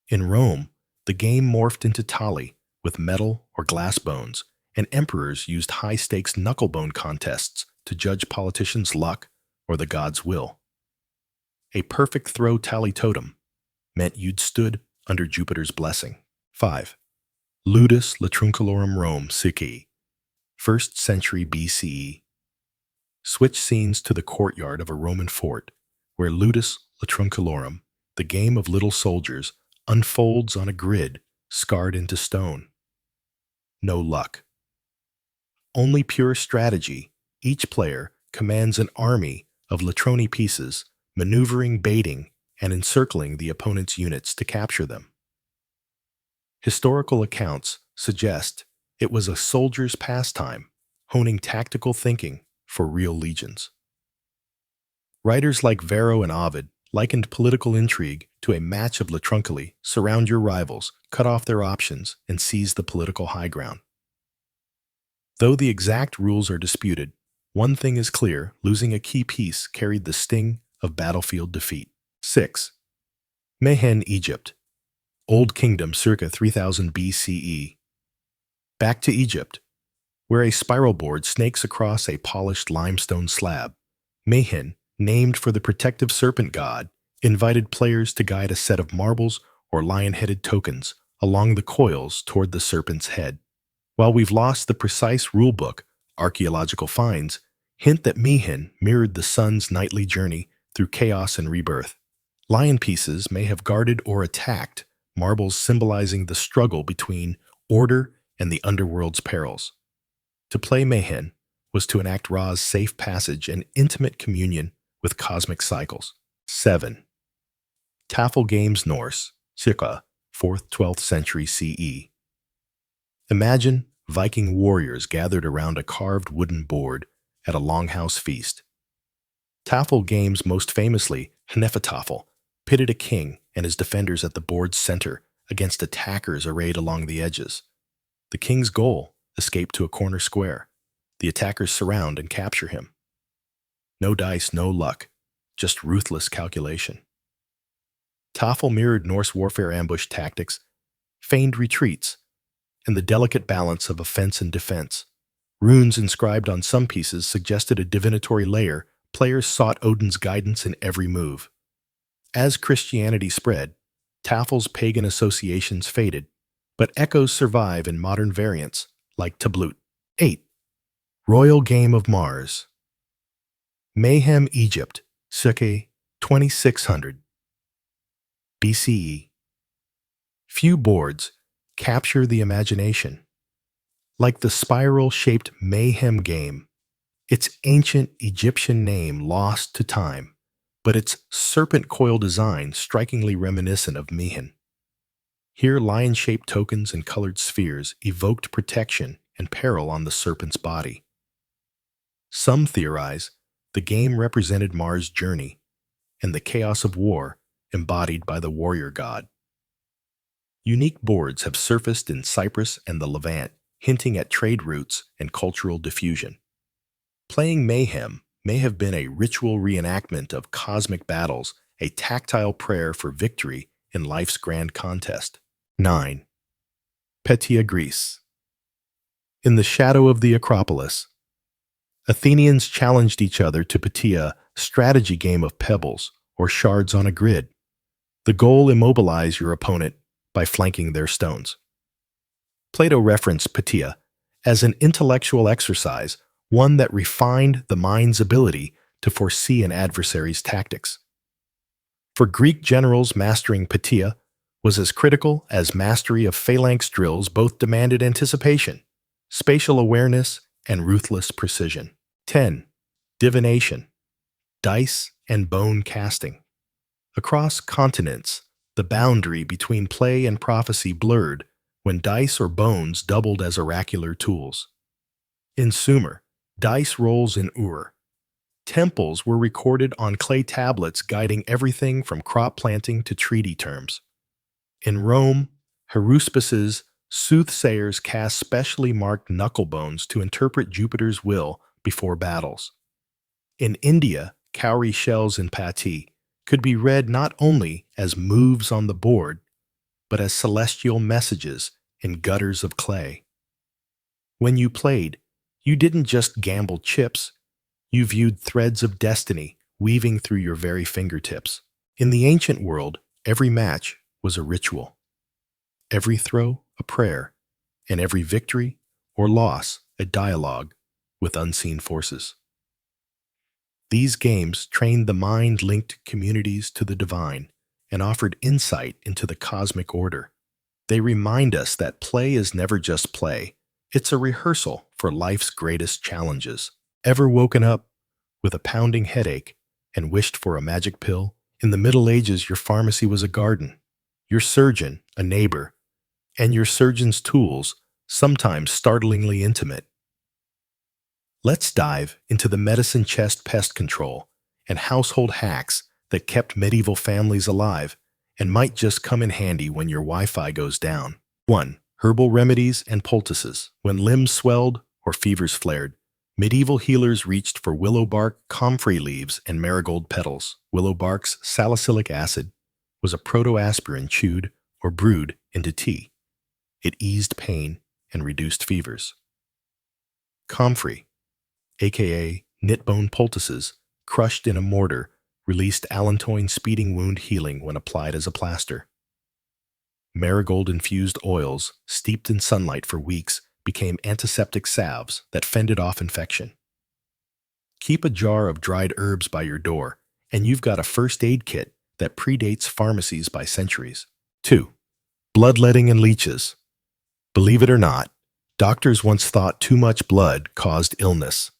In Rome, the game morphed into tali, with metal or glass bones, and emperors used high-stakes knucklebone contests to judge politicians' luck or the gods' will. A perfect throw tally totem meant you'd stood under Jupiter's blessing. 5. Ludus Latruncalorum Rome Sici, 1st century BCE. Switch scenes to the courtyard of a Roman fort, where Ludus Latruncalorum, the game of little soldiers, unfolds on a grid scarred into stone. No luck. Only pure strategy. Each player commands an army of latroni pieces, maneuvering, baiting, and encircling the opponent's units to capture them. Historical accounts suggest it was a soldier's pastime, honing tactical thinking for real legions. Writers like Varro and Ovid likened political intrigue to a match of latrunculi: surround your rivals, cut off their options, and seize the political high ground. Though the exact rules are disputed, one thing is clear: losing a key piece carried the sting of battlefield defeat. 6. Mehen, Egypt. Old Kingdom circa 3000 BCE. Back to Egypt, where a spiral board snakes across a polished limestone slab. Mehen, named for the protective serpent god, invited players to guide a set of marbles or lion-headed tokens along the coils toward the serpent's head. While we've lost the precise rulebook, archaeological finds hint that Mehen mirrored the sun's nightly journey through chaos and rebirth. Lion pieces may have guarded or attacked, marbles symbolizing the struggle between order and the underworld's perils. To play Mehen was to enact Ra's safe passage and intimate communion with cosmic cycles. 7. Tafel Games Norse, circa 4th–12th century CE. Imagine Viking warriors gathered around a carved wooden board at a longhouse feast. Tafel Games, most famously Hnefatafel, pitted a king and his defenders at the board's center against attackers arrayed along the edges. The king's goal: escape to a corner square. The attackers surround and capture him. No dice, no luck, just ruthless calculation. Tafel mirrored Norse warfare ambush tactics, feigned retreats, and the delicate balance of offense and defense. Runes inscribed on some pieces suggested a divinatory layer. Players sought Odin's guidance in every move. As Christianity spread, Tafel's pagan associations faded, but echoes survive in modern variants like tabloot. 8. Royal Game of Mars. Mayhem, Egypt, circa 2600 BCE. Few boards capture the imagination. Like the spiral-shaped Mayhem game, its ancient Egyptian name lost to time, but its serpent coil design strikingly reminiscent of Mehen. Here, lion-shaped tokens and colored spheres evoked protection and peril on the serpent's body. Some theorize the game represented Mars' journey and the chaos of war embodied by the warrior god. Unique boards have surfaced in Cyprus and the Levant, hinting at trade routes and cultural diffusion. Playing Mayhem may have been a ritual reenactment of cosmic battles, a tactile prayer for victory in life's grand contest. 9. Petia, Greece. In the shadow of the Acropolis, Athenians challenged each other to Petia, strategy game of pebbles or shards on a grid. The goal: immobilize your opponent by flanking their stones. Plato referenced Petia as an intellectual exercise, one that refined the mind's ability to foresee an adversary's tactics. For Greek generals, mastering Petia was as critical as mastery of phalanx drills. Both demanded anticipation, spatial awareness, and ruthless precision. 10. Divination, dice and bone casting. Across continents, the boundary between play and prophecy blurred when dice or bones doubled as oracular tools. In Sumer, dice rolls in Ur. Temples were recorded on clay tablets guiding everything from crop planting to treaty terms. In Rome, haruspices, soothsayers cast specially marked knuckle bones to interpret Jupiter's will before battles. In India, cowrie shells in patti could be read not only as moves on the board, but as celestial messages in gutters of clay. When you played, you didn't just gamble chips, you viewed threads of destiny weaving through your very fingertips. In the ancient world, every match was a ritual, every throw a prayer, and every victory or loss a dialogue with unseen forces. These games trained the mind, linked communities to the divine, and offered insight into the cosmic order. They remind us that play is never just play, it's a rehearsal for life's greatest challenges. Ever woken up with a pounding headache and wished for a magic pill? In the Middle Ages, your pharmacy was a garden, your surgeon a neighbor, and your surgeon's tools sometimes startlingly intimate. Let's dive into the medicine chest, pest control, and household hacks that kept medieval families alive and might just come in handy when your Wi-Fi goes down. 1. Herbal remedies and poultices. When limbs swelled or fevers flared, medieval healers reached for willow bark, comfrey leaves, and marigold petals. Willow bark's salicylic acid was a proto-aspirin chewed or brewed into tea. It eased pain and reduced fevers. Comfrey, aka knitbone poultices, crushed in a mortar, released allantoin, speeding wound healing when applied as a plaster. Marigold-infused oils, steeped in sunlight for weeks, became antiseptic salves that fended off infection. Keep a jar of dried herbs by your door, and you've got a first aid kit that predates pharmacies by centuries. 2. Bloodletting and leeches. Believe it or not, doctors once thought too much blood caused illness.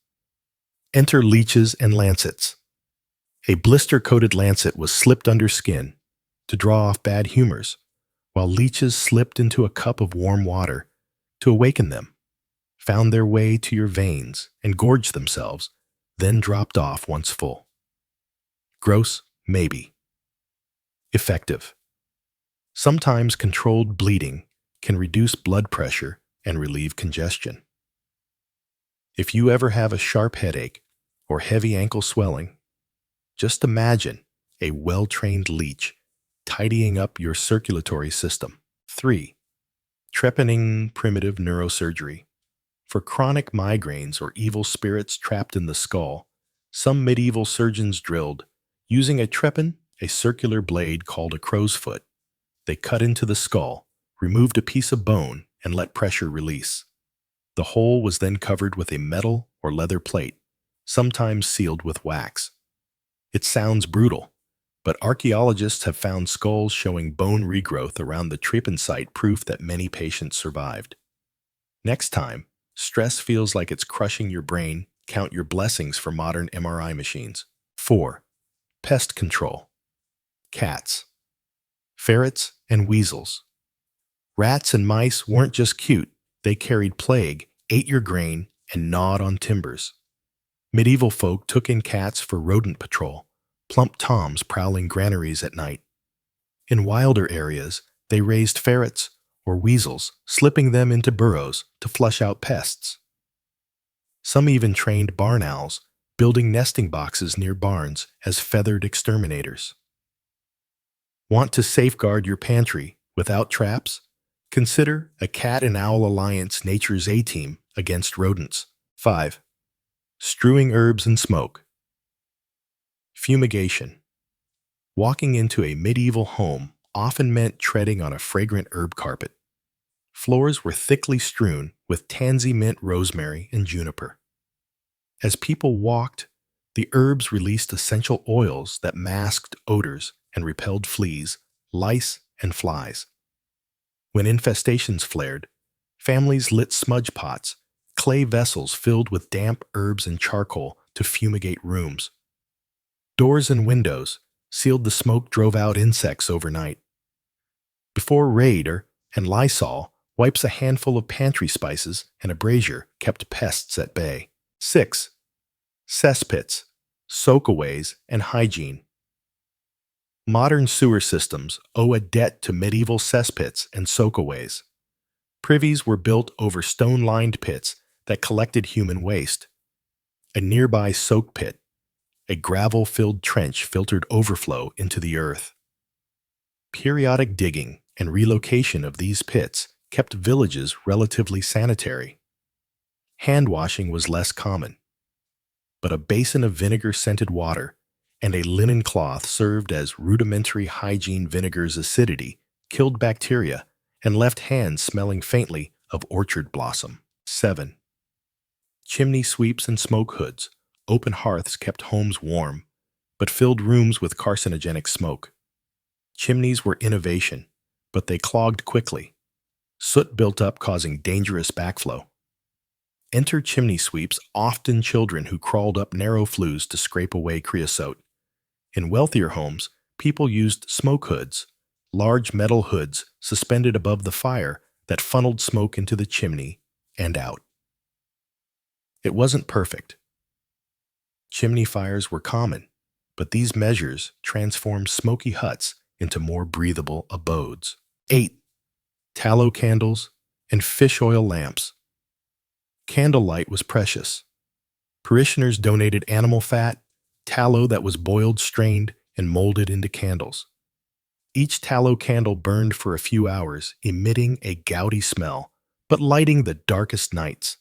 Enter leeches and lancets. A blister-coated lancet was slipped under skin to draw off bad humors, while leeches slipped into a cup of warm water to awaken them, found their way to your veins and gorged themselves, then dropped off once full. Gross? Maybe. Effective. Sometimes controlled bleeding can reduce blood pressure and relieve congestion. If you ever have a sharp headache or heavy ankle swelling, just imagine a well-trained leech tidying up your circulatory system. 3. Trepanning primitive neurosurgery. For chronic migraines or evil spirits trapped in the skull, some medieval surgeons drilled using a trepan, a circular blade called a crow's foot. They cut into the skull, removed a piece of bone, and let pressure release. The hole was then covered with a metal or leather plate, sometimes sealed with wax. It sounds brutal, but archaeologists have found skulls showing bone regrowth around the trepan site, proof that many patients survived. Next time stress feels like it's crushing your brain, count your blessings for modern MRI machines. 4. Pest control. Cats, ferrets, and weasels. Rats and mice weren't just cute, they carried plague, ate your grain, and gnawed on timbers. Medieval folk took in cats for rodent patrol, plump toms prowling granaries at night. In wilder areas, they raised ferrets or weasels, slipping them into burrows to flush out pests. Some even trained barn owls, building nesting boxes near barns as feathered exterminators. Want to safeguard your pantry without traps? Consider a Cat and Owl Alliance Nature's A-Team against rodents. 5. Strewing herbs and smoke. Fumigation. Walking into a medieval home often meant treading on a fragrant herb carpet. Floors were thickly strewn with tansy mint, rosemary, and juniper. As people walked, the herbs released essential oils that masked odors and repelled fleas, lice, and flies. When infestations flared, families lit smudge pots, clay vessels filled with damp herbs and charcoal to fumigate rooms. Doors and windows sealed the smoke drove out insects overnight. Before Raid and Lysol, wipes a handful of pantry spices and a brazier kept pests at bay. 6. Cesspits, soakaways, and hygiene. Modern sewer systems owe a debt to medieval cesspits and soakaways. Privies were built over stone-lined pits that collected human waste. A nearby soak pit, a gravel-filled trench, filtered overflow into the earth. Periodic digging and relocation of these pits kept villages relatively sanitary. Hand washing was less common, but a basin of vinegar-scented water and a linen cloth served as rudimentary hygiene. Vinegar's acidity killed bacteria and left hands smelling faintly of orchard blossom. 7. Chimney sweeps and smoke hoods. Open hearths kept homes warm, but filled rooms with carcinogenic smoke. Chimneys were innovation, but they clogged quickly. Soot built up, causing dangerous backflow. Enter chimney sweeps, often children who crawled up narrow flues to scrape away creosote. In wealthier homes, people used smoke hoods, large metal hoods suspended above the fire that funneled smoke into the chimney and out. It wasn't perfect. Chimney fires were common, but these measures transformed smoky huts into more breathable abodes. 8. Tallow candles and fish oil lamps. Candlelight was precious. Parishioners donated animal fat, tallow that was boiled, strained, and molded into candles. Each tallow candle burned for a few hours, emitting a gaudy smell, but lighting the darkest nights.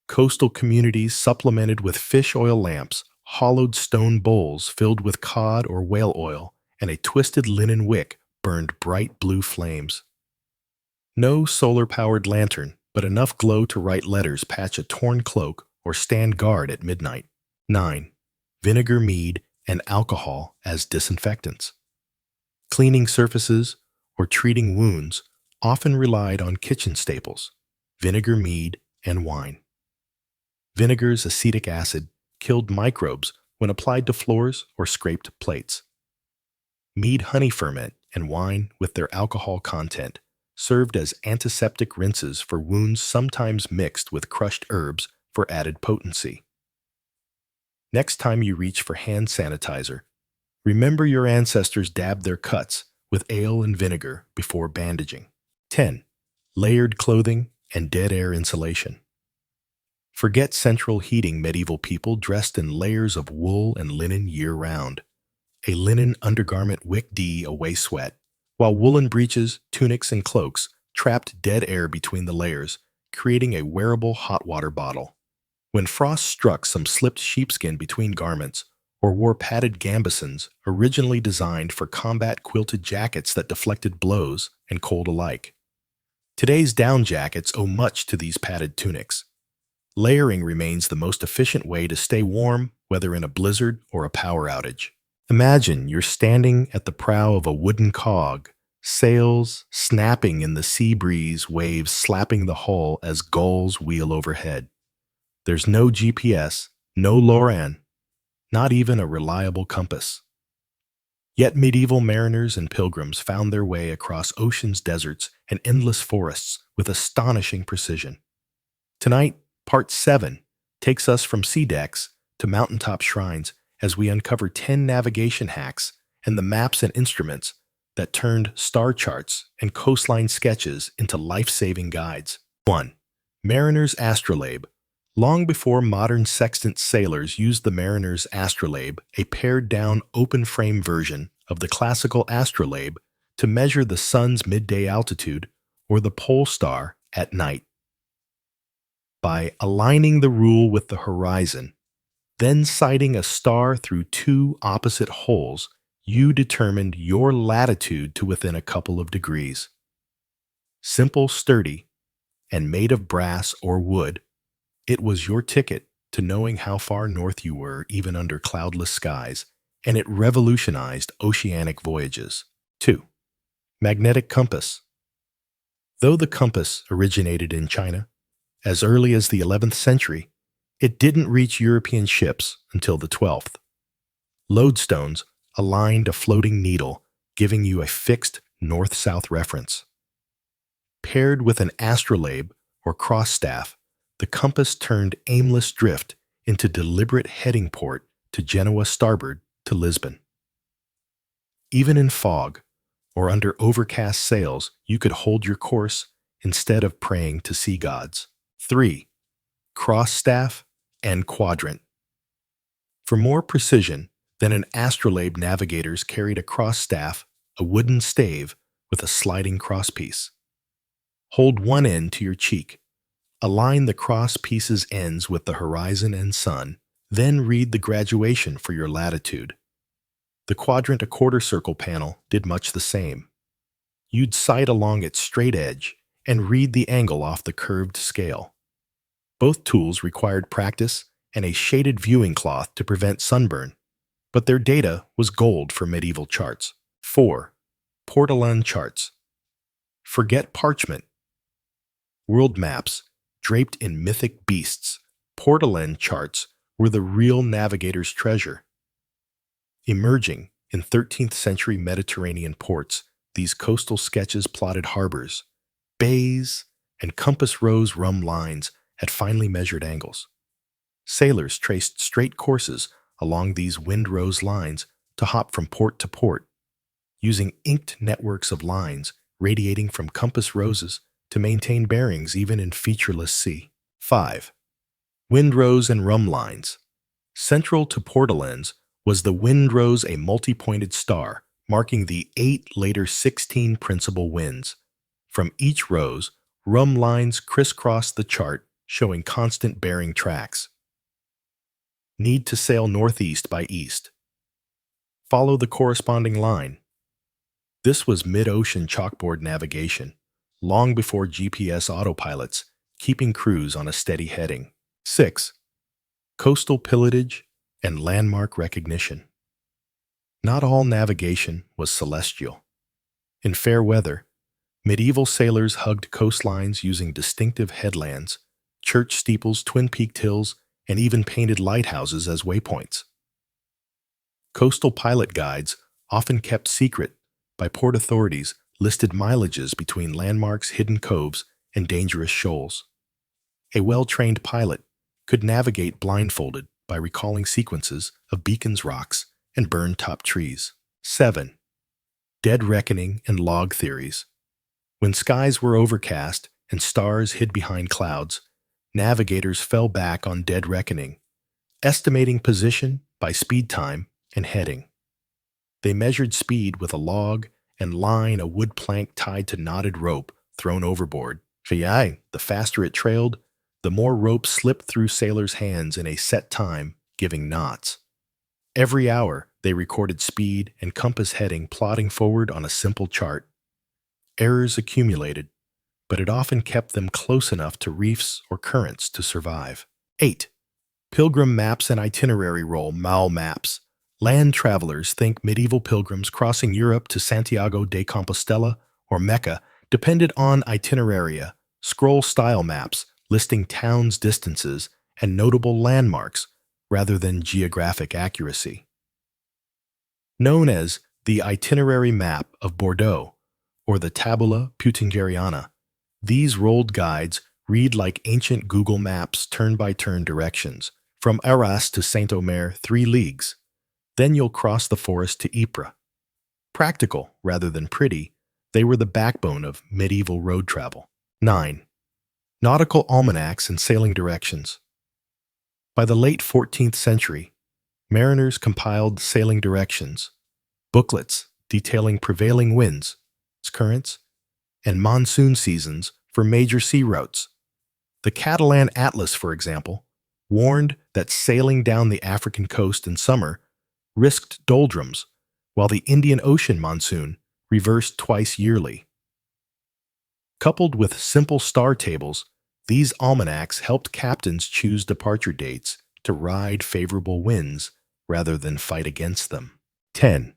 Coastal communities supplemented with fish oil lamps, hollowed stone bowls filled with cod or whale oil, and a twisted linen wick burned bright blue flames. No solar-powered lantern, but enough glow to write letters, patch a torn cloak, or stand guard at midnight. 9. Vinegar, mead, and alcohol as disinfectants. Cleaning surfaces or treating wounds often relied on kitchen staples, vinegar, mead, and wine. Vinegar's acetic acid killed microbes when applied to floors or scraped plates. Mead honey ferment and wine, with their alcohol content, served as antiseptic rinses for wounds, sometimes mixed with crushed herbs for added potency. Next time you reach for hand sanitizer, remember your ancestors dabbed their cuts with ale and vinegar before bandaging. 10. Layered clothing and dead air insulation. Forget central heating. Medieval people dressed in layers of wool and linen year-round. A linen undergarment wicked away sweat, while woolen breeches, tunics, and cloaks trapped dead air between the layers, creating a wearable hot water bottle. When frost struck, some slipped sheepskin between garments or wore padded gambesons, originally designed for combat, quilted jackets that deflected blows and cold alike. Today's down jackets owe much to these padded tunics. Layering remains the most efficient way to stay warm, whether in a blizzard or a power outage. Imagine you're standing at the prow of a wooden cog, sails snapping in the sea breeze, waves slapping the hull as gulls wheel overhead. There's no GPS, no LORAN, not even a reliable compass. Yet medieval mariners and pilgrims found their way across oceans, deserts, and endless forests with astonishing precision. Tonight, Part 7 takes us from sea decks to mountaintop shrines as we uncover 10 navigation hacks and the maps and instruments that turned star charts and coastline sketches into life-saving guides. 1. Mariner's astrolabe. Long before modern sextant sailors used the mariner's astrolabe, a pared-down, open-frame version of the classical astrolabe, to measure the sun's midday altitude or the pole star at night. By aligning the rule with the horizon, then sighting a star through two opposite holes, you determined your latitude to within a couple of degrees. Simple, sturdy, and made of brass or wood, it was your ticket to knowing how far north you were even under cloudless skies, and it revolutionized oceanic voyages. 2. Magnetic compass. Though the compass originated in China, as early as the 11th century, it didn't reach European ships until the 12th. Lodestones aligned a floating needle, giving you a fixed north-south reference. Paired with an astrolabe or cross staff, the compass turned aimless drift into deliberate heading port to Genoa starboard to Lisbon. Even in fog or under overcast sails, you could hold your course instead of praying to sea gods. 3. Cross staff and quadrant. For more precision than an astrolabe, navigators carried a cross staff, a wooden stave with a sliding crosspiece. Hold one end to your cheek. Align the crosspiece's ends with the horizon and sun, then read the graduation for your latitude. The quadrant, a quarter circle panel, did much the same. You'd sight along its straight edge and read the angle off the curved scale. Both tools required practice and a shaded viewing cloth to prevent sunburn, but their data was gold for medieval charts. 4. Portolan charts. Forget parchment. World maps, draped in mythic beasts, portolan charts were the real navigator's treasure. Emerging in 13th century Mediterranean ports, these coastal sketches plotted harbors, bays, and compass rose rum lines at finely measured angles. Sailors traced straight courses along these wind-rose lines to hop from port to port, using inked networks of lines radiating from compass roses to maintain bearings even in featureless sea. 5. Windrose and rum lines. Central to portolans was the windrose, a multi-pointed star marking the 8, later 16 principal winds. From each rose, rum lines crisscrossed the chart, showing constant bearing tracks. Need to sail northeast by east. Follow the corresponding line. This was mid-ocean chalkboard navigation, long before GPS autopilots, keeping crews on a steady heading. 6. Coastal pilotage and landmark recognition. Not all navigation was celestial. In fair weather, medieval sailors hugged coastlines using distinctive headlands, church steeples, twin-peaked hills, and even painted lighthouses as waypoints. Coastal pilot guides, often kept secret by port authorities, listed mileages between landmarks, hidden coves, and dangerous shoals. A well-trained pilot could navigate blindfolded by recalling sequences of beacons, rocks, and burned-top trees. 7. Dead reckoning and log theories. When skies were overcast and stars hid behind clouds, navigators fell back on dead reckoning, estimating position by speed time and heading. They measured speed with a log and line, a wood plank tied to knotted rope thrown overboard. The faster it trailed, the more rope slipped through sailors' hands in a set time, giving knots. Every hour, they recorded speed and compass heading, plotting forward on a simple chart. Errors accumulated, but it often kept them close enough to reefs or currents to survive. 8. Pilgrim maps and itinerary roll, MAL maps. Land travelers, think medieval pilgrims crossing Europe to Santiago de Compostela or Mecca, depended on itineraria, scroll-style maps listing towns' distances and notable landmarks rather than geographic accuracy. Known as the Itinerary Map of Bordeaux or the Tabula Peutingeriana, these rolled guides read like ancient Google Maps turn-by-turn directions. From Arras to Saint-Omer, 3 leagues. Then you'll cross the forest to Ypres. Practical rather than pretty, they were the backbone of medieval road travel. 9. Nautical almanacs and sailing directions. By the late 14th century, mariners compiled sailing directions, booklets detailing prevailing winds, currents, and monsoon seasons for major sea routes. The Catalan Atlas, for example, warned that sailing down the African coast in summer risked doldrums, while the Indian Ocean monsoon reversed twice yearly. Coupled with simple star tables, these almanacs helped captains choose departure dates to ride favorable winds rather than fight against them. 10.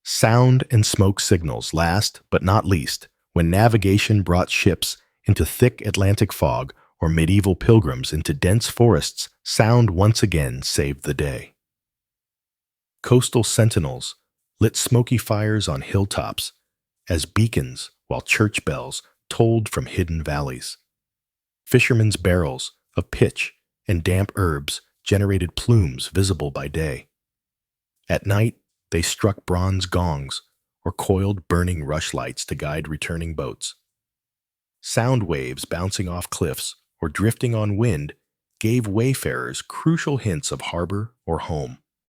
Sound and smoke signals. Last but not least, when navigation brought ships into thick Atlantic fog or medieval pilgrims into dense forests, sound once again saved the day. Coastal sentinels lit smoky fires on hilltops as beacons while church bells tolled from hidden valleys. Fishermen's barrels of pitch and damp herbs generated plumes visible by day. At night, they struck bronze gongs or coiled burning rushlights to guide returning boats. Sound waves bouncing off cliffs or drifting on wind gave wayfarers crucial hints of harbor or home.